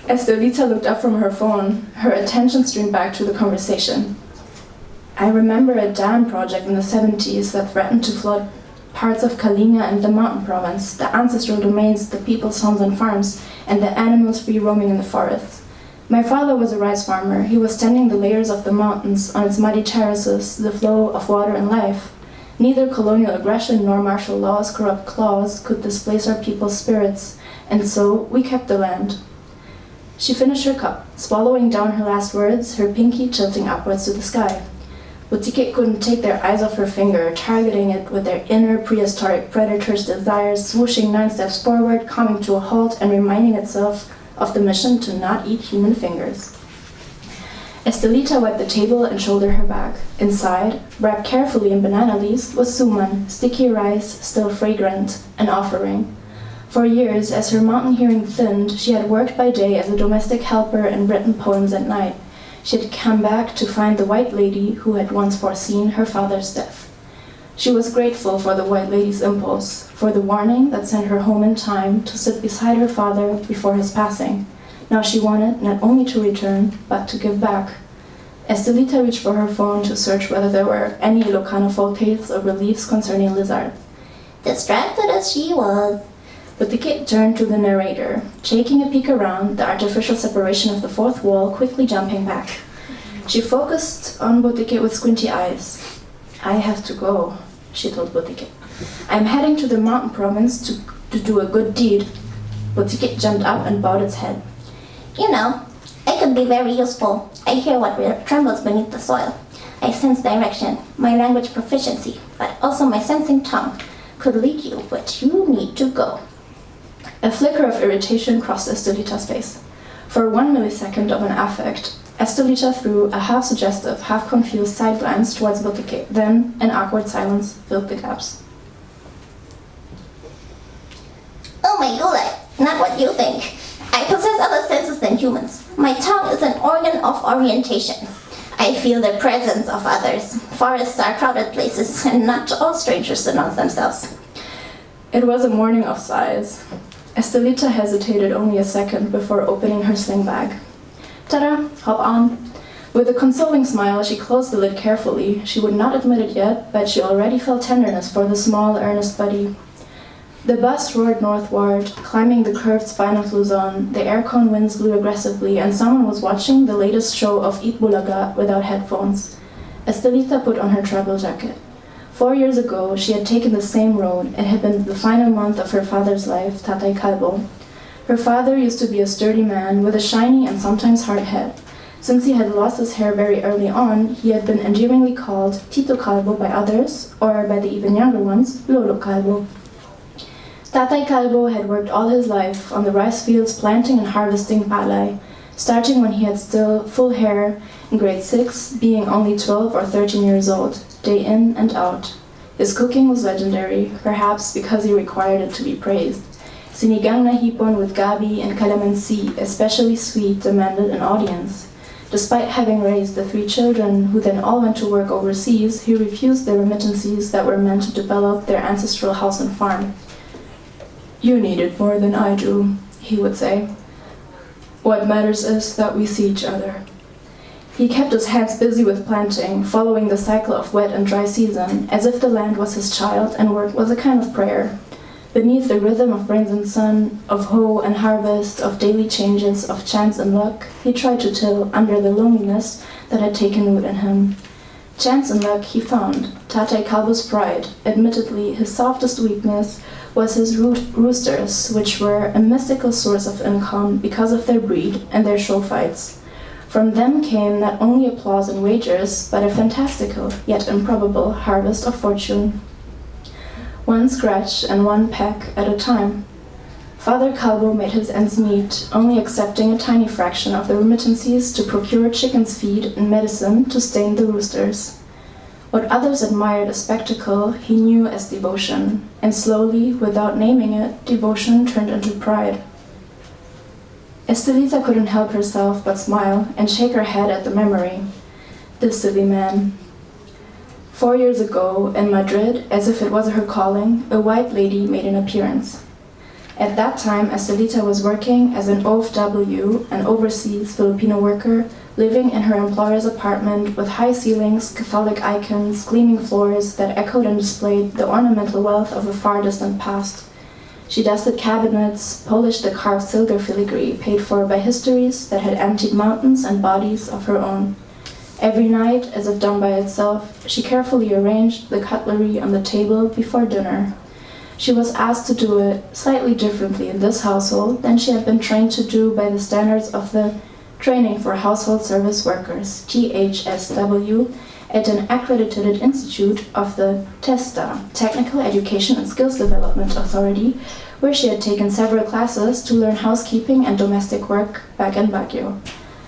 Estelita looked up from her phone, her attention streamed back to the conversation. I remember a dam project in the 70s that threatened to flood parts of Kalinga and the mountain province, the ancestral domains, the people's homes and farms, and the animals free roaming in the forests. My father was a rice farmer. He was tending the layers of the mountains on its muddy terraces, the flow of water and life. Neither colonial aggression nor martial law's corrupt claws could displace our people's spirits, and so we kept the land. She finished her cup, swallowing down her last words, her pinky tilting upwards to the sky. Butike couldn't take their eyes off her finger, targeting it with their inner prehistoric predator's desires, swooshing 9 steps forward, coming to a halt, and reminding itself of the mission to not eat human fingers. Estelita wiped the table and shouldered her bag. Inside, wrapped carefully in banana leaves, was suman, sticky rice, still fragrant, an offering. For years, as her mountain hearing thinned, she had worked by day as a domestic helper and written poems at night. She had come back to find the white lady who had once foreseen her father's death. She was grateful for the white lady's impulse, for the warning that sent her home in time to sit beside her father before his passing. Now she wanted not only to return, but to give back. Estelita reached for her phone to search whether there were any Ilocano folk tales or beliefs concerning lizards. Distracted as she was. But the kid turned to the narrator, taking a peek around, the artificial separation of the fourth wall quickly jumping back. She focused on Boutique with squinty eyes. I have to go, she told Boutique. I'm heading to the mountain province to do a good deed. Boutique jumped up and bowed its head. You know, I could be very useful. I hear what trembles beneath the soil. I sense direction, my language proficiency, but also my sensing tongue could lead you, but you need to go. A flicker of irritation crossed Estelita's face. For 1 millisecond of an affect, Estelita threw a half-suggestive, half-confused side glance towards Boutique. Then, an awkward silence filled the gaps. Oh my god, not what you think. I possess other senses than humans. My tongue is an organ of orientation. I feel the presence of others. Forests are crowded places, and not all strangers announce themselves. It was a morning of sighs. Estelita hesitated only a second before opening her sling bag. Ta-da! Hop on! With a consoling smile, she closed the lid carefully. She would not admit it yet, but she already felt tenderness for the small, earnest buddy. The bus roared northward, climbing the curved spine of Luzon. The air-con winds blew aggressively, and someone was watching the latest show of Eat Bulaga without headphones. Estelita put on her travel jacket. 4 years ago, she had taken the same road. It had been the final month of her father's life, Tatay Calvo. Her father used to be a sturdy man with a shiny and sometimes hard head. Since he had lost his hair very early on, he had been endearingly called Tito Calvo by others, or by the even younger ones, Lolo Calvo. Tatay Calvo had worked all his life on the rice fields planting and harvesting palay, starting when he had still full hair in grade 6, being only 12 or 13 years old, day in and out. His cooking was legendary, perhaps because he required it to be praised. Sinigang na hipon with gabi and calamansi, especially sweet, demanded an audience. Despite having raised the 3 children, who then all went to work overseas, he refused the remittances that were meant to develop their ancestral house and farm. You need it more than I do, he would say. What matters is that we see each other. He kept his hands busy with planting, following the cycle of wet and dry season, as if the land was his child and work was a kind of prayer. Beneath the rhythm of rains and sun, of hoe and harvest, of daily changes, of chance and luck, he tried to till under the loneliness that had taken root in him. Chance and luck he found. Tatay Calvo's pride, admittedly his softest weakness, was his roosters, which were a mystical source of income because of their breed and their show fights. From them came not only applause and wagers, but a fantastical, yet improbable, harvest of fortune. One scratch and one peck at a time. Father Calvo made his ends meet, only accepting a tiny fraction of the remittances to procure chicken's feed and medicine to stain the roosters. What others admired as spectacle, he knew as devotion, and slowly, without naming it, devotion turned into pride. Estelita couldn't help herself but smile and shake her head at the memory. This silly man. 4 years ago, in Madrid, as if it was her calling, a white lady made an appearance. At that time, Estelita was working as an OFW, an overseas Filipino worker, living in her employer's apartment with high ceilings, Catholic icons, gleaming floors that echoed and displayed the ornamental wealth of a far-distant past. She dusted cabinets, polished the carved silver filigree paid for by histories that had emptied mountains and bodies of her own. Every night, as if done by itself, she carefully arranged the cutlery on the table before dinner. She was asked to do it slightly differently in this household than she had been trained to do by the standards of the Training for Household Service Workers, THSW, at an accredited institute of the TESTA, Technical Education and Skills Development Authority, where she had taken several classes to learn housekeeping and domestic work back in Baguio.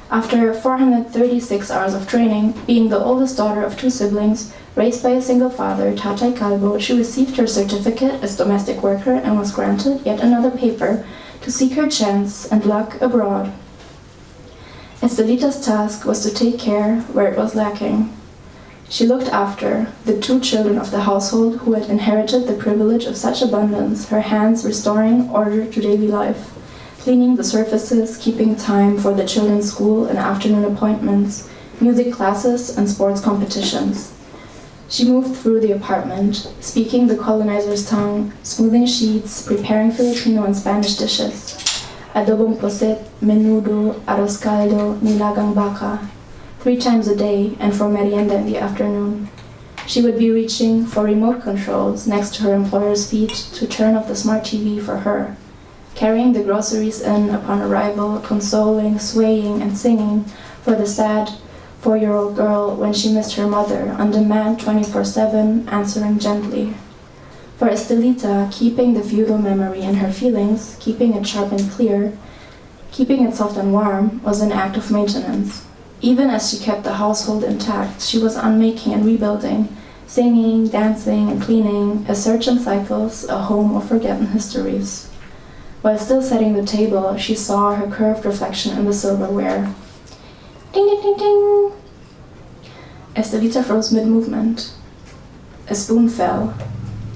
After 436 hours of training, being the oldest daughter of 2 siblings, raised by a single father, Tatay Calvo, she received her certificate as domestic worker and was granted yet another paper to seek her chance and luck abroad. Estelita's task was to take care where it was lacking. She looked after the 2 children of the household who had inherited the privilege of such abundance, her hands restoring order to daily life, cleaning the surfaces, keeping time for the children's school and afternoon appointments, music classes, and sports competitions. She moved through the apartment, speaking the colonizer's tongue, smoothing sheets, preparing Filipino and Spanish dishes. Adobong pusit, menudo, arroz caldo, nilagang baka, 3 times a day, and for merienda in the afternoon. She would be reaching for remote controls next to her employer's feet to turn off the smart TV for her, carrying the groceries in upon arrival, consoling, swaying, and singing for the sad 4-year-old girl when she missed her mother, on demand 24/7, answering gently. For Estelita, keeping the feudal memory in her feelings, keeping it sharp and clear, keeping it soft and warm, was an act of maintenance. Even as she kept the household intact, she was unmaking and rebuilding, singing, dancing, and cleaning, a search in cycles, a home of forgotten histories. While still setting the table, she saw her curved reflection in the silverware. Ding, ding, ding, ding! Estelita froze mid-movement. A spoon fell.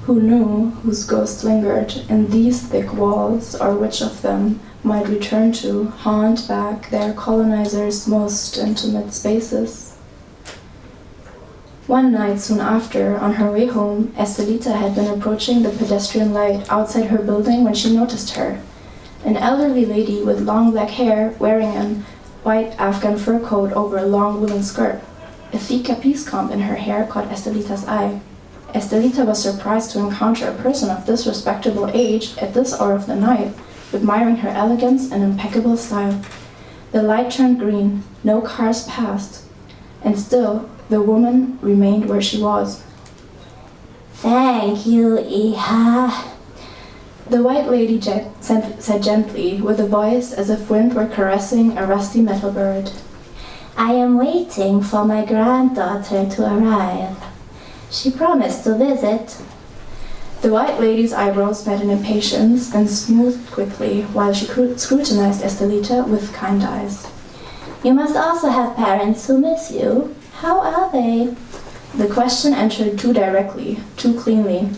Who knew whose ghost lingered in these thick walls, or which of them might return to haunt back their colonizers' most intimate spaces? One night soon after, on her way home, Estelita had been approaching the pedestrian light outside her building when she noticed her. An elderly lady with long black hair, wearing an white Afghan fur coat over a long woolen skirt. A thick capiz comb in her hair caught Estelita's eye. Estelita was surprised to encounter a person of this respectable age at this hour of the night, admiring her elegance and impeccable style. The light turned green, no cars passed, and still the woman remained where she was. "Thank you, EIH," the white lady said gently, with a voice as if wind were caressing a rusty metal bird. "I am waiting for my granddaughter to arrive. She promised to visit." The white lady's eyebrows met in impatience, then smoothed quickly, while she scrutinized Estelita with kind eyes. "You must also have parents who miss you. How are they?" The question entered too directly, too cleanly.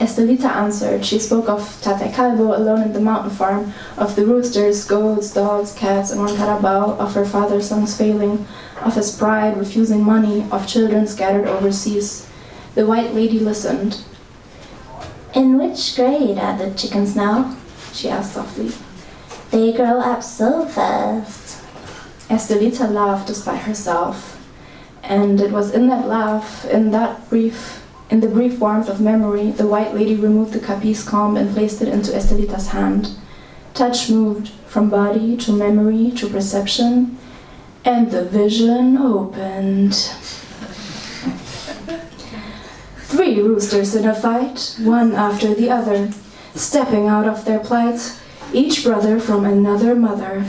Estelita answered. She spoke of Tate Calvo alone in the mountain farm, of the roosters, goats, dogs, cats, and one carabao, of her father's songs failing, of his pride refusing money, of children scattered overseas. The white lady listened. "In which grade are the chickens now?" she asked softly. "They grow up so fast." Estelita laughed despite herself, and it was in that laugh, in the brief warmth of memory, the white lady removed the capiz comb and placed it into Estelita's hand. Touch moved from body to memory to perception, and the vision opened. 3 roosters in a fight, one after the other, stepping out of their plight, each brother from another mother.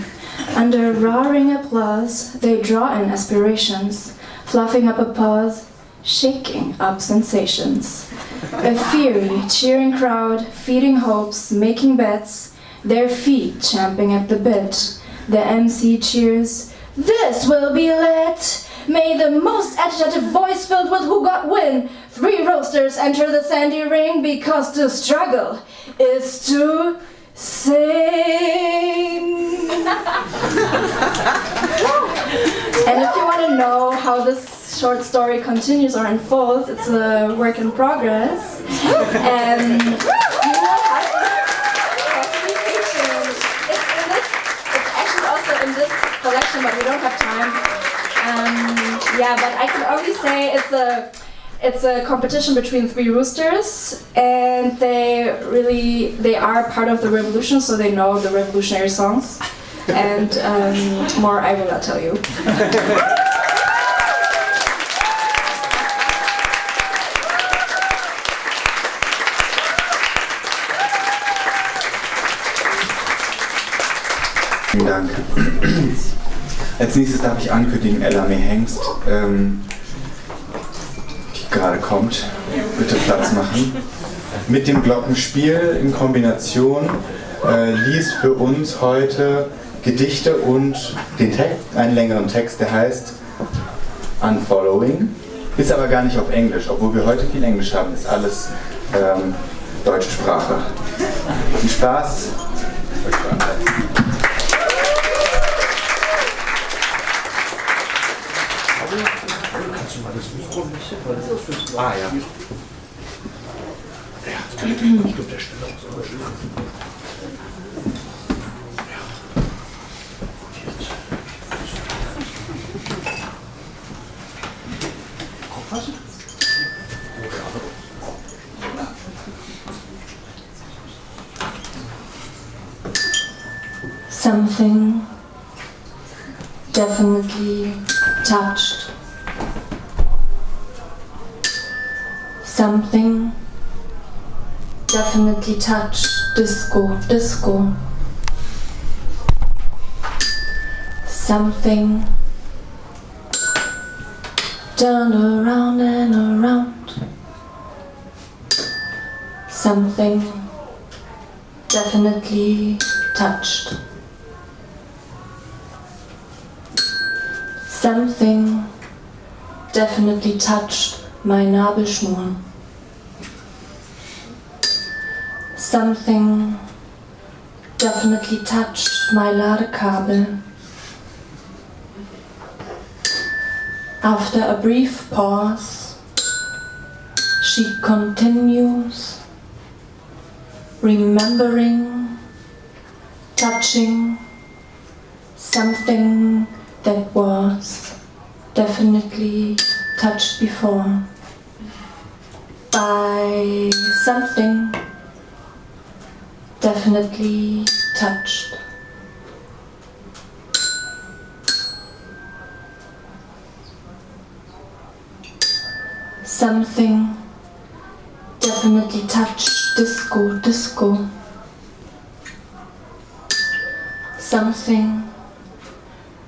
Under roaring applause, they draw in aspirations, fluffing up a pause, shaking up sensations. A fiery, cheering crowd, feeding hopes, making bets, their feet champing at the bit. The MC cheers, "This will be lit! May the most agitated voice filled with who got win. 3 roasters enter the sandy ring because the struggle is to sing." And if you want to know how this short story continues or unfolds, it's a work in progress. And you will have to be patient. It's actually also in this collection, but we don't have time. But I can only say it's a competition between 3 roosters, and they are part of the revolution, so they know the revolutionary songs. And more I will not tell you. Vielen Dank. Als nächstes darf ich ankündigen, HENGST, die gerade kommt, bitte Platz machen. Mit dem Glockenspiel in Kombination liest für uns heute Gedichte und einen längeren Text, der heißt Unfollowing. Ist aber gar nicht auf Englisch, obwohl wir heute viel Englisch haben, ist alles deutsche Sprache. Viel Spaß. Kannst du mal das Mikro ein bisschen? Weil das ist Ah ja. Ich glaube, der Stelle auch so. Something definitely touched. Something definitely touched. Disco, disco. Something turned around and around. Something definitely touched. Something definitely touched my Nabelschnur. Something definitely touched my Ladekabel. After a brief pause, she continues, remembering, touching something that was definitely touched before by something definitely touched. Something definitely touched. Disco, disco. Something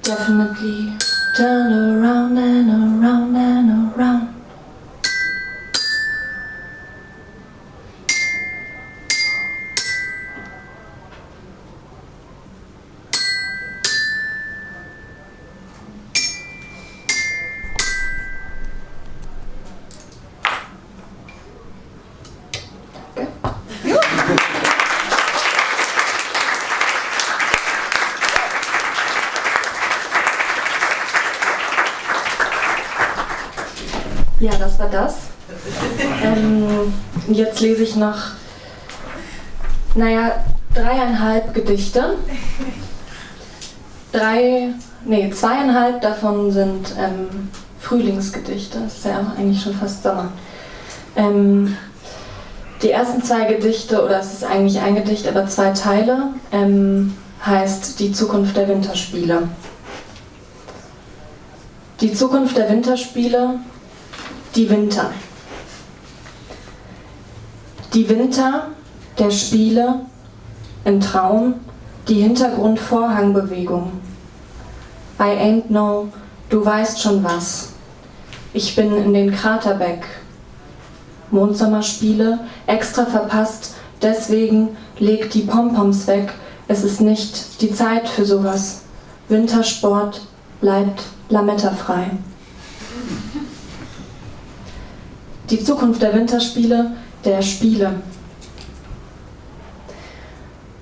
definitely turned around and around and around. Ja, das war das. Jetzt lese ich noch, 3,5 Gedichte. 2,5 davon sind Frühlingsgedichte. Das ist ja eigentlich schon fast Sommer. Die ersten 2 Gedichte, oder es ist eigentlich ein Gedicht, aber 2 Teile, heißt Die Zukunft der Winterspiele. Die Zukunft der Winterspiele. Die Winter. Die Winter der Spiele im Traum, die Hintergrundvorhangbewegung. I ain't no, du weißt schon was. Ich bin in den Kraterbeck. Mondsommerspiele, extra verpasst, deswegen leg die Pompoms weg. Es ist nicht die Zeit für sowas. Wintersport bleibt lamettafrei. Die Zukunft der Winterspiele, der Spiele.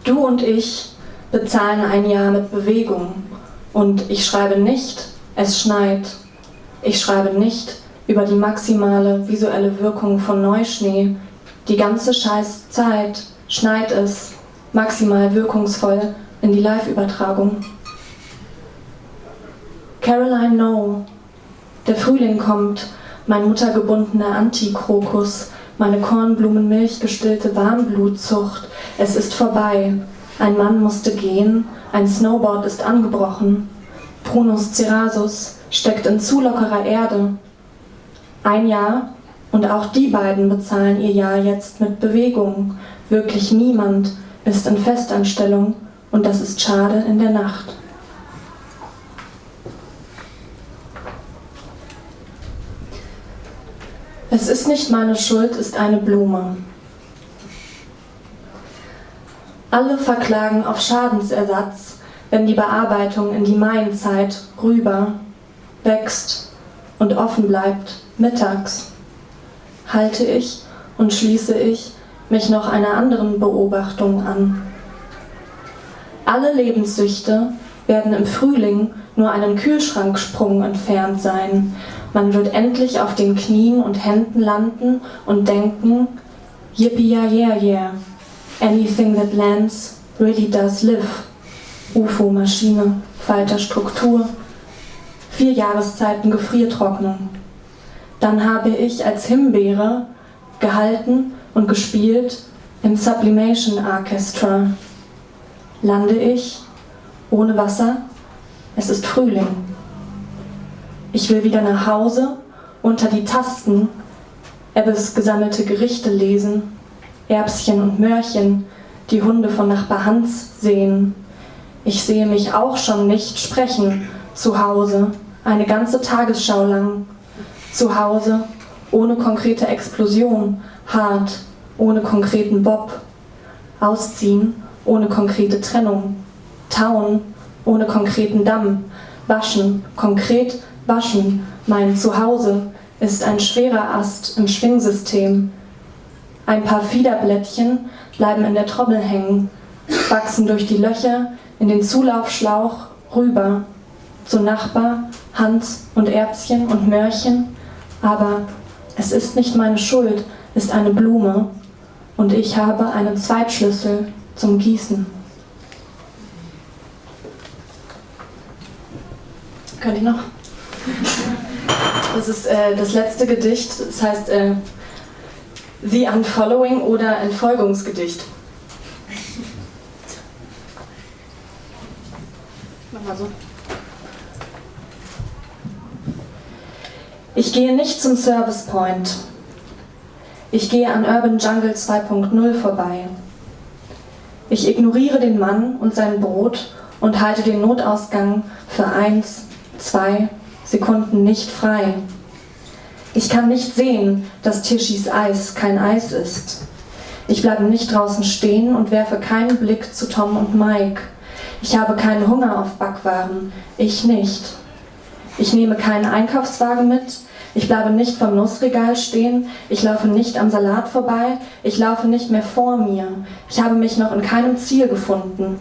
Du und ich bezahlen ein Jahr mit Bewegung. Und ich schreibe nicht, es schneit. Ich schreibe nicht über die maximale visuelle Wirkung von Neuschnee. Die ganze scheiß Zeit schneit es maximal wirkungsvoll in die Live-Übertragung. Caroline No, der Frühling kommt, mein muttergebundener Antikrokus, meine Kornblumenmilch gestillte Warmblutzucht. Es ist vorbei. Ein Mann musste gehen, ein Snowboard ist angebrochen. Prunus cerasus steckt in zu lockerer Erde. Ein Jahr, und auch die beiden bezahlen ihr Jahr jetzt mit Bewegung. Wirklich niemand ist in Festanstellung, und das ist schade in der Nacht. Es ist nicht meine Schuld, ist eine Blume. Alle verklagen auf Schadensersatz, wenn die Bearbeitung in die Maienzeit rüber wächst und offen bleibt, mittags. Halte ich und schließe ich mich noch einer anderen Beobachtung an. Alle Lebenssüchte werden im Frühling nur einen Kühlschranksprung entfernt sein. Man wird endlich auf den Knien und Händen landen und denken, yippie yeah yeah yeah, anything that lands really does live. UFO-Maschine, Falterstruktur, 4 Jahreszeiten Gefriertrocknung. Dann habe ich als Himbeere gehalten und gespielt im Sublimation Orchestra. Lande ich ohne Wasser, es ist Frühling. Ich will wieder nach Hause, unter die Tasten, Ebbes gesammelte Gerichte lesen, Erbschen und Möhrchen, die Hunde von Nachbar Hans sehen. Ich sehe mich auch schon nicht sprechen, zu Hause, eine ganze Tagesschau lang. Zu Hause, ohne konkrete Explosion, hart, ohne konkreten Bob. Ausziehen, ohne konkrete Trennung. Tauen, ohne konkreten Damm. Waschen, konkret waschen. Mein Zuhause ist ein schwerer Ast im Schwingsystem. Ein paar Fiederblättchen bleiben in der Trommel hängen, wachsen durch die Löcher in den Zulaufschlauch rüber zu Nachbar, Hans und Erbschen und Möhrchen. Aber es ist nicht meine Schuld, ist eine Blume und ich habe einen Zweitschlüssel zum Gießen. Könnt ihr noch? Das ist das letzte Gedicht, das heißt The Unfollowing oder Entfolgungsgedicht. Mach mal so. Ich gehe nicht zum Service Point. Ich gehe an Urban Jungle 2.0 vorbei. Ich ignoriere den Mann und sein Brot und halte den Notausgang für 1, 2 Sekunden nicht frei. Ich kann nicht sehen, dass Tischis Eis kein Eis ist. Ich bleibe nicht draußen stehen und werfe keinen Blick zu Tom und Mike. Ich habe keinen Hunger auf Backwaren. Ich nicht. Ich nehme keinen Einkaufswagen mit. Ich bleibe nicht vom Nussregal stehen. Ich laufe nicht am Salat vorbei. Ich laufe nicht mehr vor mir. Ich habe mich noch in keinem Ziel gefunden.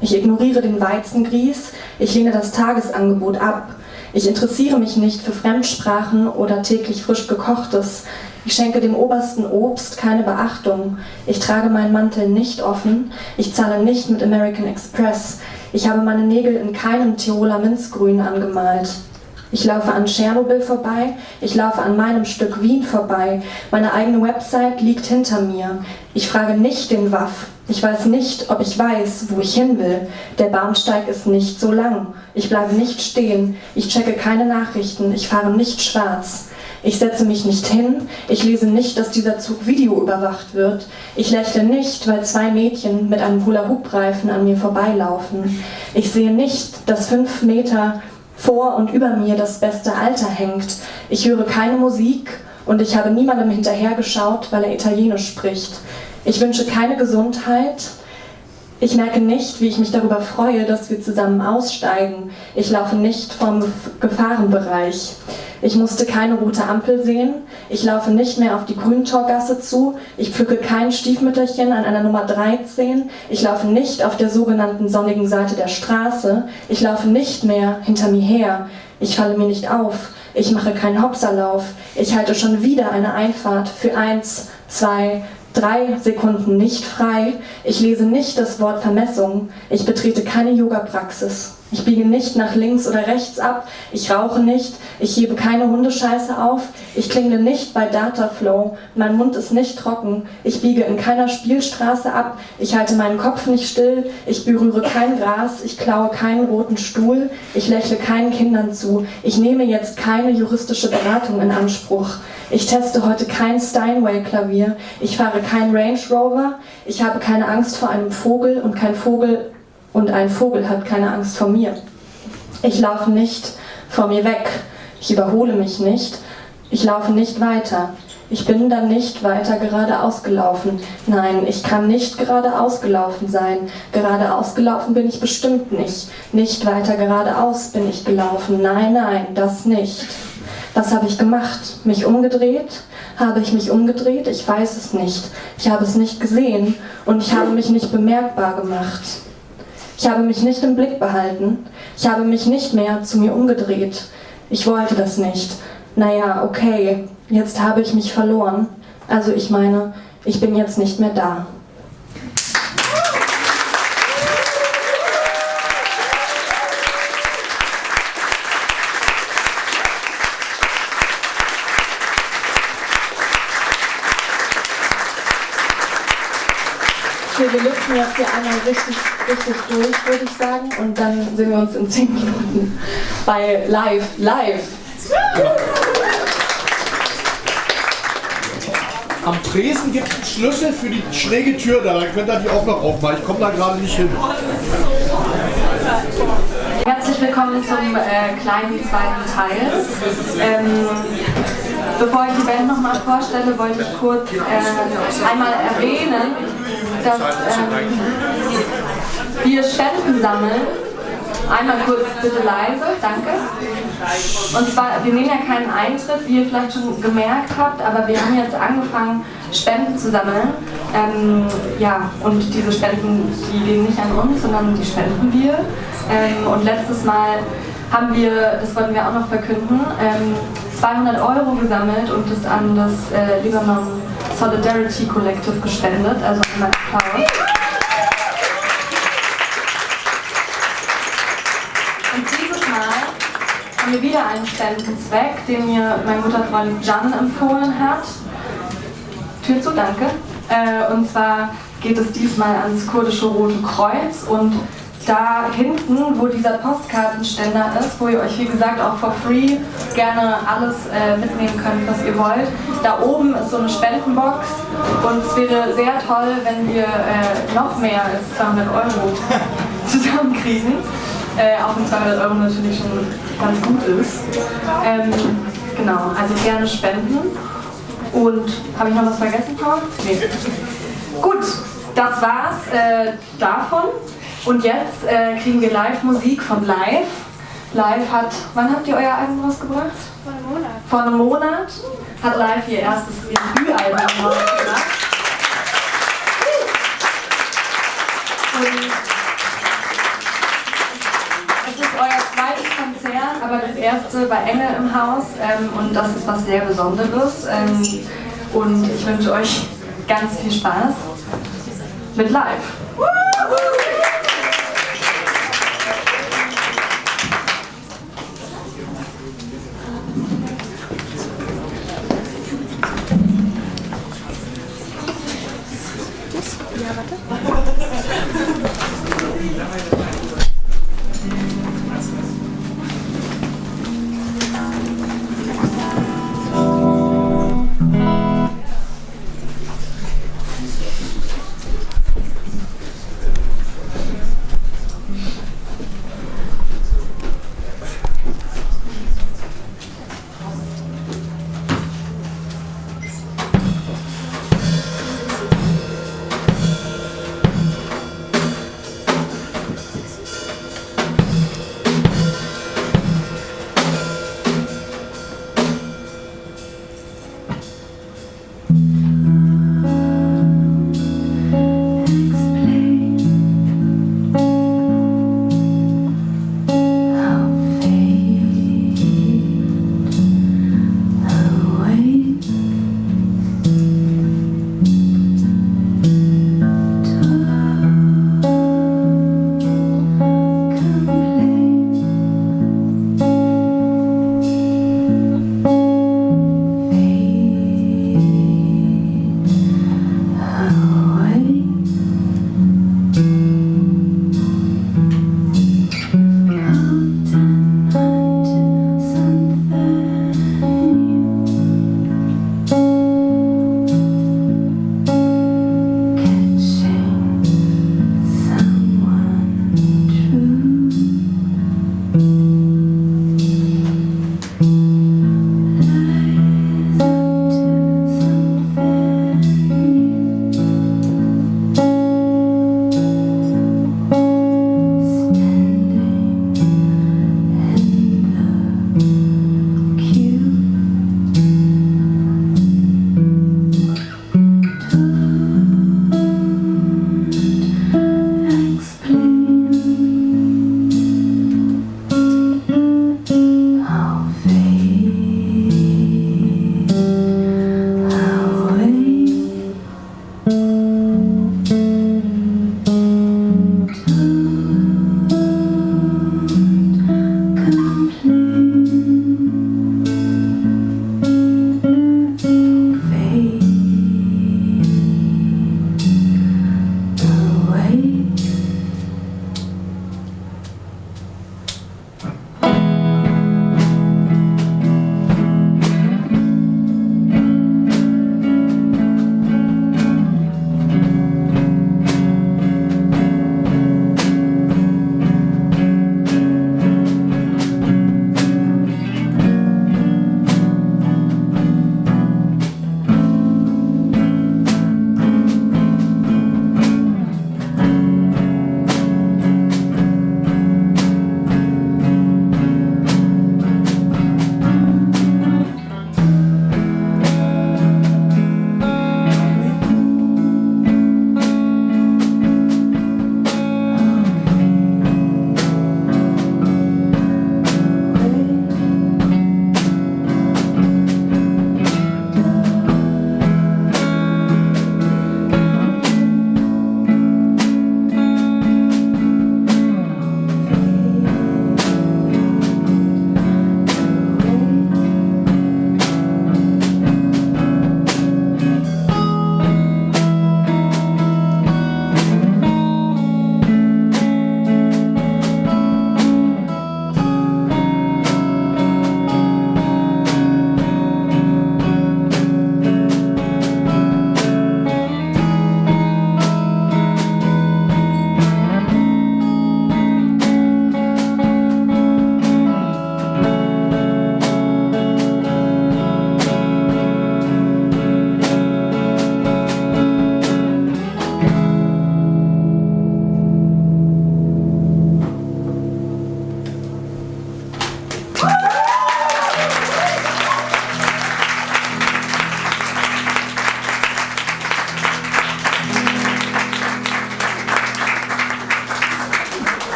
Ich ignoriere den Weizengrieß. Ich lehne das Tagesangebot ab. Ich interessiere mich nicht für Fremdsprachen oder täglich frisch gekochtes. Ich schenke dem obersten Obst keine Beachtung. Ich trage meinen Mantel nicht offen. Ich zahle nicht mit American Express. Ich habe meine Nägel in keinem Tiroler Minzgrün angemalt. Ich laufe an Tschernobyl vorbei, ich laufe an meinem Stück Wien vorbei. Meine eigene Website liegt hinter mir. Ich frage nicht den Waff. Ich weiß nicht, ob ich weiß, wo ich hin will. Der Bahnsteig ist nicht so lang. Ich bleibe nicht stehen. Ich checke keine Nachrichten. Ich fahre nicht schwarz. Ich setze mich nicht hin. Ich lese nicht, dass dieser Zug videoüberwacht wird. Ich lächle nicht, weil 2 Mädchen mit einem Hula-Hoop-Reifen an mir vorbeilaufen. Ich sehe nicht, dass 5 Meter vor und über mir das beste Alter hängt. Ich höre keine Musik und ich habe niemandem hinterhergeschaut, weil er Italienisch spricht. Ich wünsche keine Gesundheit. Ich merke nicht, wie ich mich darüber freue, dass wir zusammen aussteigen. Ich laufe nicht vom Gefahrenbereich. Ich musste keine rote Ampel sehen. Ich laufe nicht mehr auf die Grüntorgasse zu. Ich pflücke kein Stiefmütterchen an einer Nummer 13. Ich laufe nicht auf der sogenannten sonnigen Seite der Straße. Ich laufe nicht mehr hinter mir her. Ich falle mir nicht auf. Ich mache keinen Hopserlauf. Ich halte schon wieder eine Einfahrt für 1, 2, 3 Sekunden nicht frei. Ich lese nicht das Wort Vermessung. Ich betrete keine Yoga-Praxis. Ich biege nicht nach links oder rechts ab. Ich rauche nicht. Ich hebe keine Hundescheiße auf. Ich klingle nicht bei Dataflow. Mein Mund ist nicht trocken. Ich biege in keiner Spielstraße ab. Ich halte meinen Kopf nicht still. Ich berühre kein Gras. Ich klaue keinen roten Stuhl. Ich lächle keinen Kindern zu. Ich nehme jetzt keine juristische Beratung in Anspruch. Ich teste heute kein Steinway-Klavier. Ich fahre kein Range Rover. Ich habe keine Angst vor einem Vogel und ein Vogel hat keine Angst vor mir. Ich laufe nicht vor mir weg. Ich überhole mich nicht. Ich laufe nicht weiter. Ich bin dann nicht weiter geradeaus gelaufen. Nein, ich kann nicht geradeaus gelaufen sein. Geradeaus gelaufen bin ich bestimmt nicht. Nicht weiter geradeaus bin ich gelaufen. Nein, nein, das nicht. Was habe ich gemacht? Mich umgedreht? Habe ich mich umgedreht? Ich weiß es nicht. Ich habe es nicht gesehen und ich habe mich nicht bemerkbar gemacht. Ich habe mich nicht im Blick behalten. Ich habe mich nicht mehr zu mir umgedreht. Ich wollte das nicht. Naja, okay, jetzt habe ich mich verloren. Also ich meine, ich bin jetzt nicht mehr da. Wir lüften jetzt hier einmal richtig durch, würde ich sagen, und dann sehen wir uns in 10 Minuten bei Live. Am Tresen gibt es einen Schlüssel für die schräge Tür da, dann könnt ihr die auch noch aufmachen. Ich komme da gerade nicht hin. Herzlich willkommen zum kleinen zweiten Teil. Bevor ich die Band nochmal vorstelle, wollte ich kurz einmal erwähnen, dass wir Spenden sammeln. Einmal kurz bitte leise, danke. Und zwar, wir nehmen ja keinen Eintritt, wie ihr vielleicht schon gemerkt habt, aber wir haben jetzt angefangen, Spenden zu sammeln. Ja, und diese Spenden, die gehen nicht an uns, sondern die spenden wir. Und letztes Mal haben wir, das wollten wir auch noch verkünden, 200 € gesammelt und das an das Libanon Solidarity Collective gespendet. Also einmal Applaus. Und dieses Mal haben wir wieder einen Spendenzweck, den mir mein guter Freund Can empfohlen hat. Tür zu, danke. Und zwar geht es diesmal ans kurdische Rote Kreuz und da hinten, wo dieser Postkartenständer ist, wo ihr euch wie gesagt auch for free gerne alles mitnehmen könnt, was ihr wollt. Da oben ist so eine Spendenbox und es wäre sehr toll, wenn wir noch mehr als 200 € zusammenkriegen. Auch wenn 200 € natürlich schon ganz gut ist. Genau, also gerne spenden. Und habe ich noch was vergessen, Paul? Nee. Gut, das war's davon. Und jetzt kriegen wir Live-Musik von Live. Live hat, wann habt ihr euer Album rausgebracht? Vor einem Monat. Vor einem Monat hat Live ihr erstes Debütalbum rausgebracht. Und es ist euer zweites Konzert, aber das erste bei Engel im Haus. Und das ist was sehr Besonderes. Und ich wünsche euch ganz viel Spaß mit Live.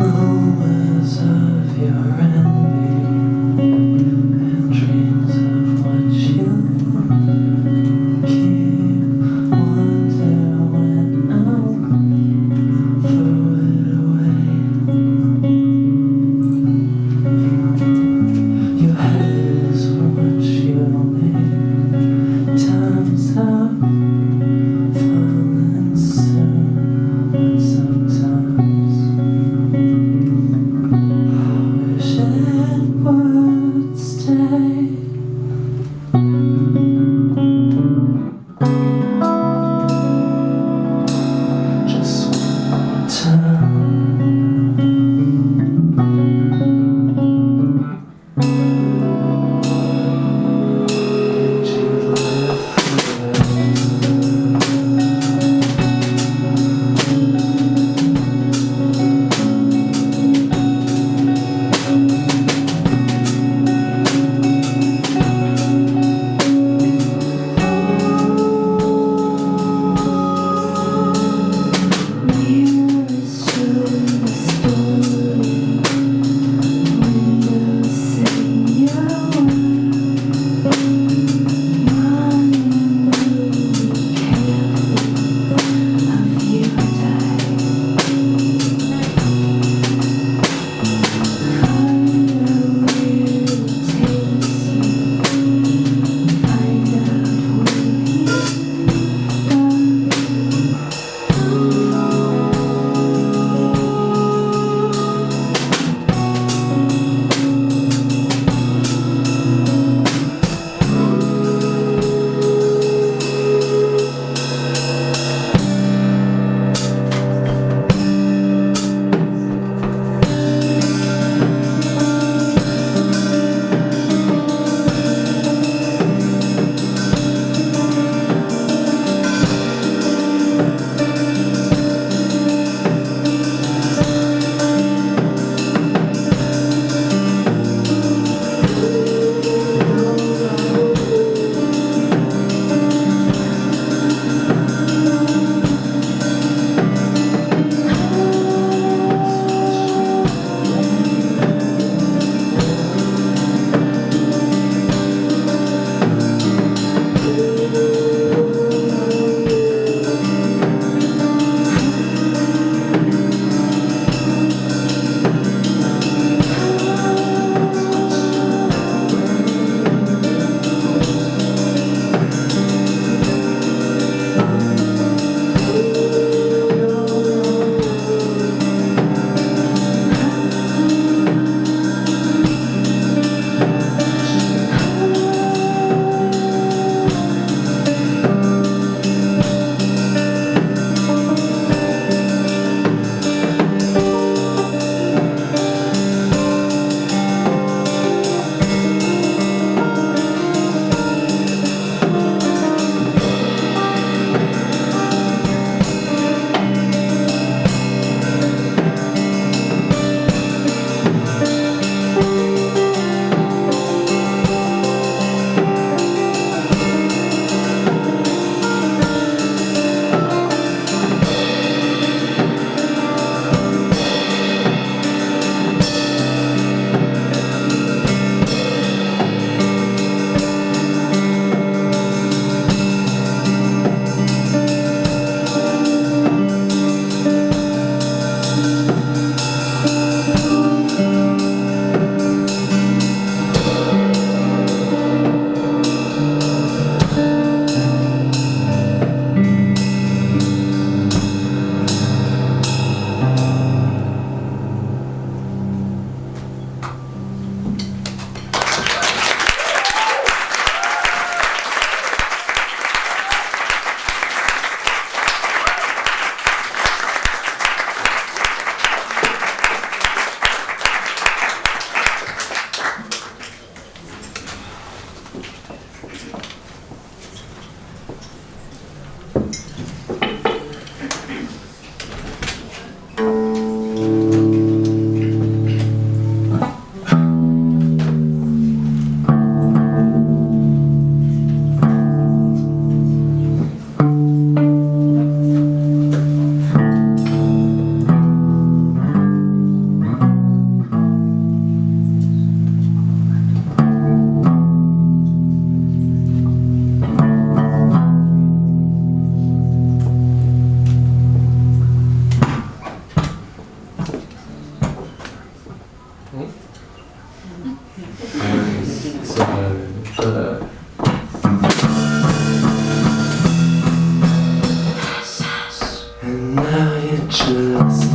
Rumors of your envy 1, 2, 3. And now you just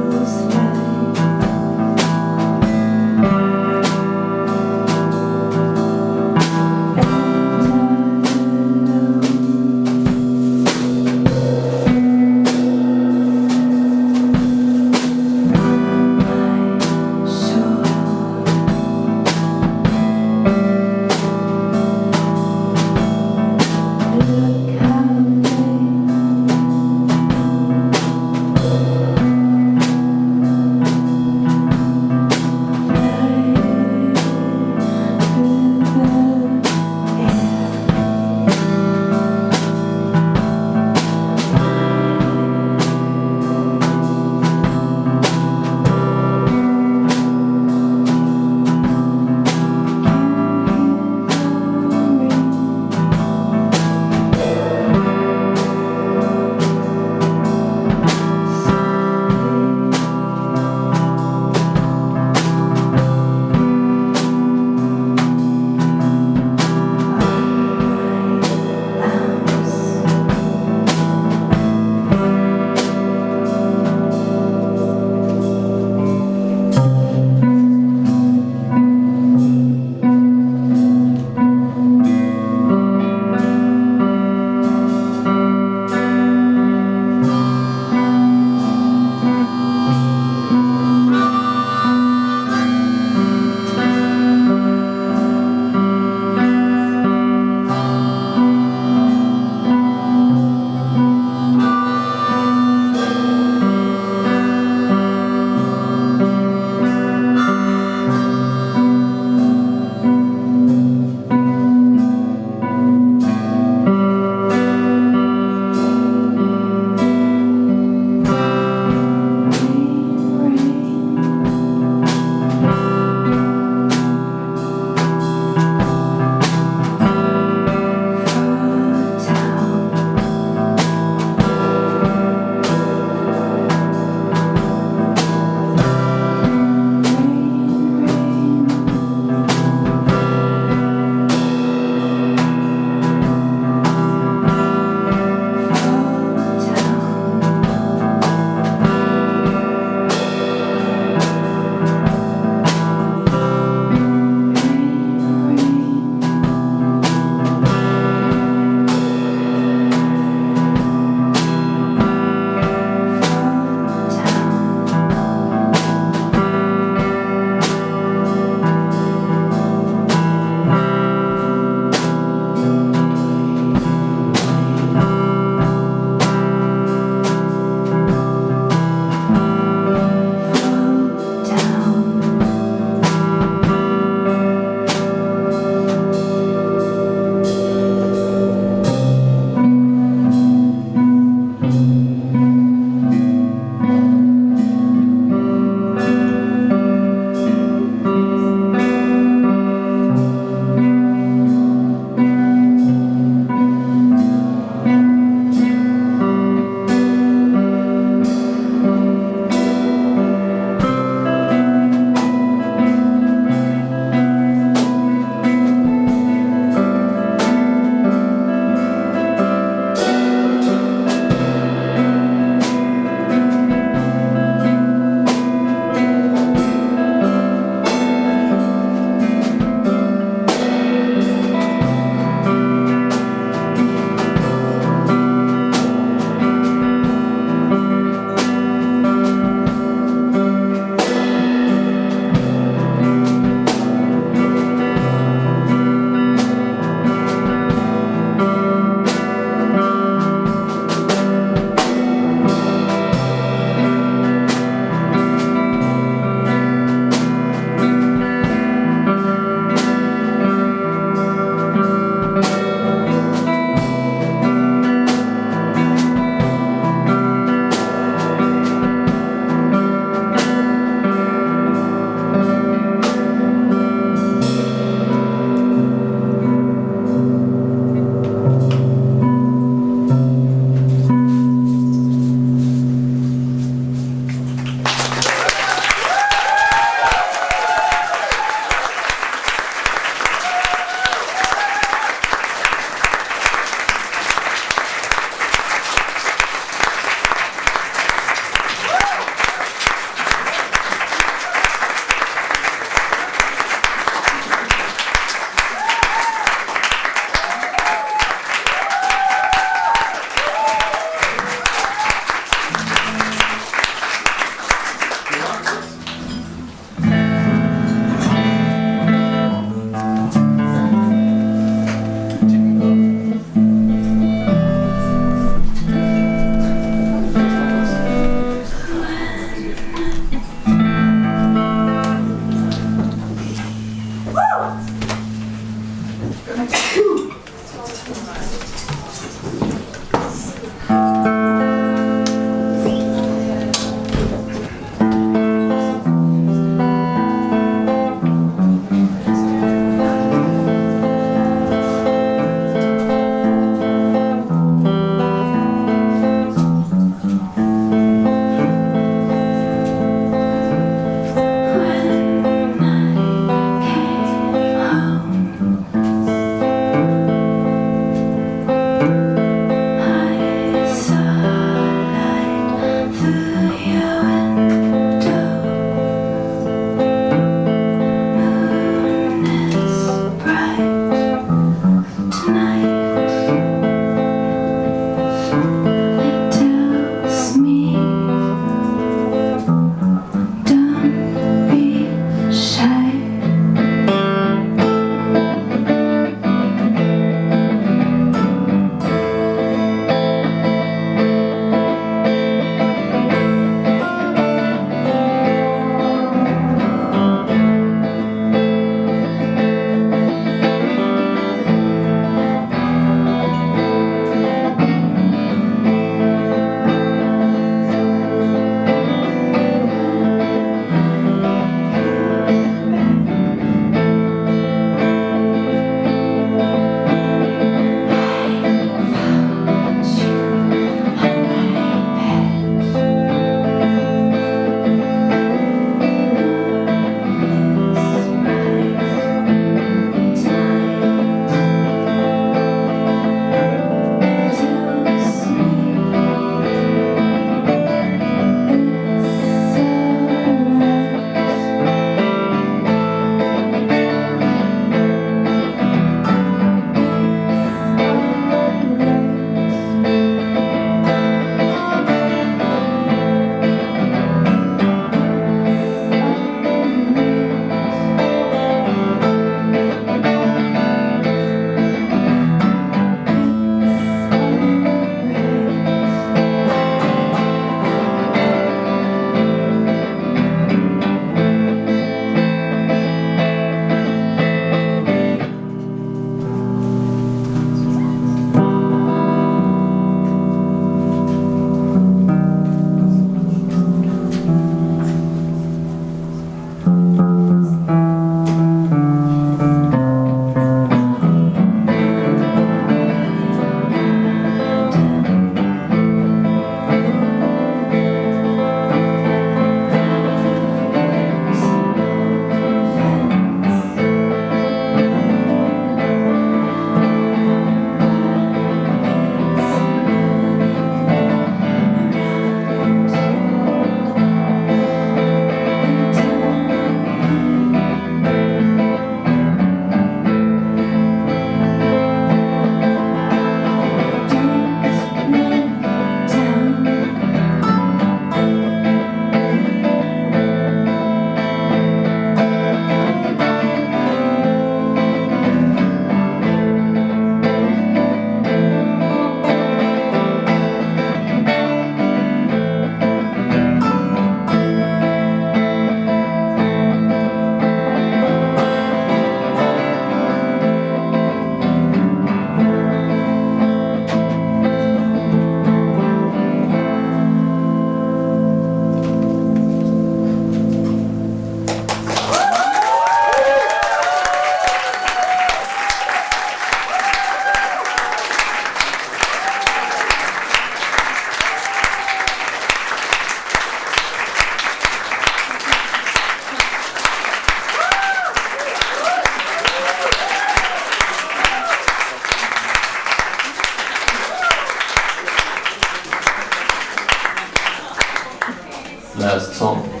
Song.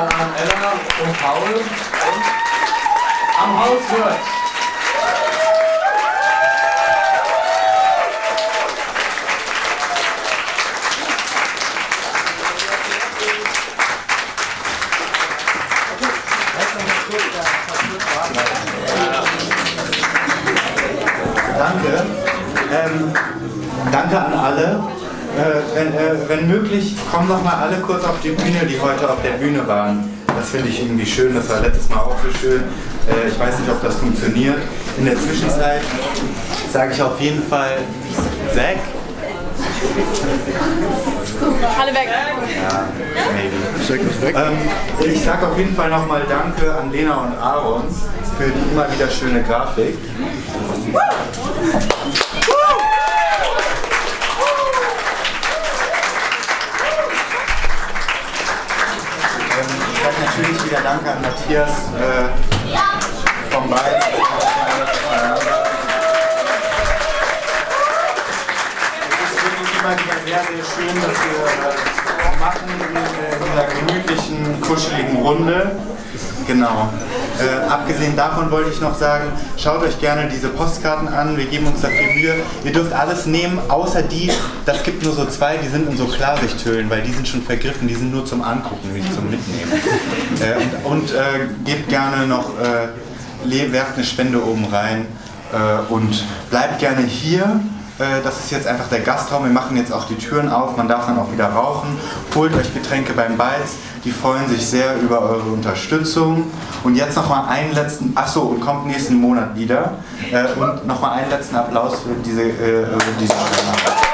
an Ella und Paul und am Haus wird. Danke. Danke an alle. Wenn möglich, kommen noch mal alle kurz auf die Bühne, die heute auf der Bühne waren. Das finde ich irgendwie schön, das war letztes Mal auch so schön. Ich weiß nicht, ob das funktioniert. In der Zwischenzeit sage ich auf jeden Fall ZACK. Alle weg. Ja, maybe. ZACK ist weg. Ich sage auf jeden Fall nochmal Danke an Lena und Aaron für die immer wieder schöne Grafik. Ich sage natürlich wieder Danke an Matthias vom Baiz. Es ist wirklich immer wieder sehr, sehr schön, dass wir machen in dieser gemütlichen, kuscheligen Runde. Genau. Abgesehen davon wollte ich noch sagen, schaut euch gerne diese Postkarten an, wir geben uns dafür Mühe. Ihr dürft alles nehmen, außer die, das gibt nur so 2, die sind in so Klarsichthüllen, weil die sind schon vergriffen, die sind nur zum Angucken, nicht zum Mitnehmen. Gebt gerne noch, werft eine Spende oben rein und bleibt gerne hier. Das ist jetzt einfach der Gastraum, wir machen jetzt auch die Türen auf, man darf dann auch wieder rauchen. Holt euch Getränke beim Baiz, die freuen sich sehr über eure Unterstützung. Und jetzt nochmal einen letzten, achso, und kommt nächsten Monat wieder. Und nochmal einen letzten Applaus für diese Spende.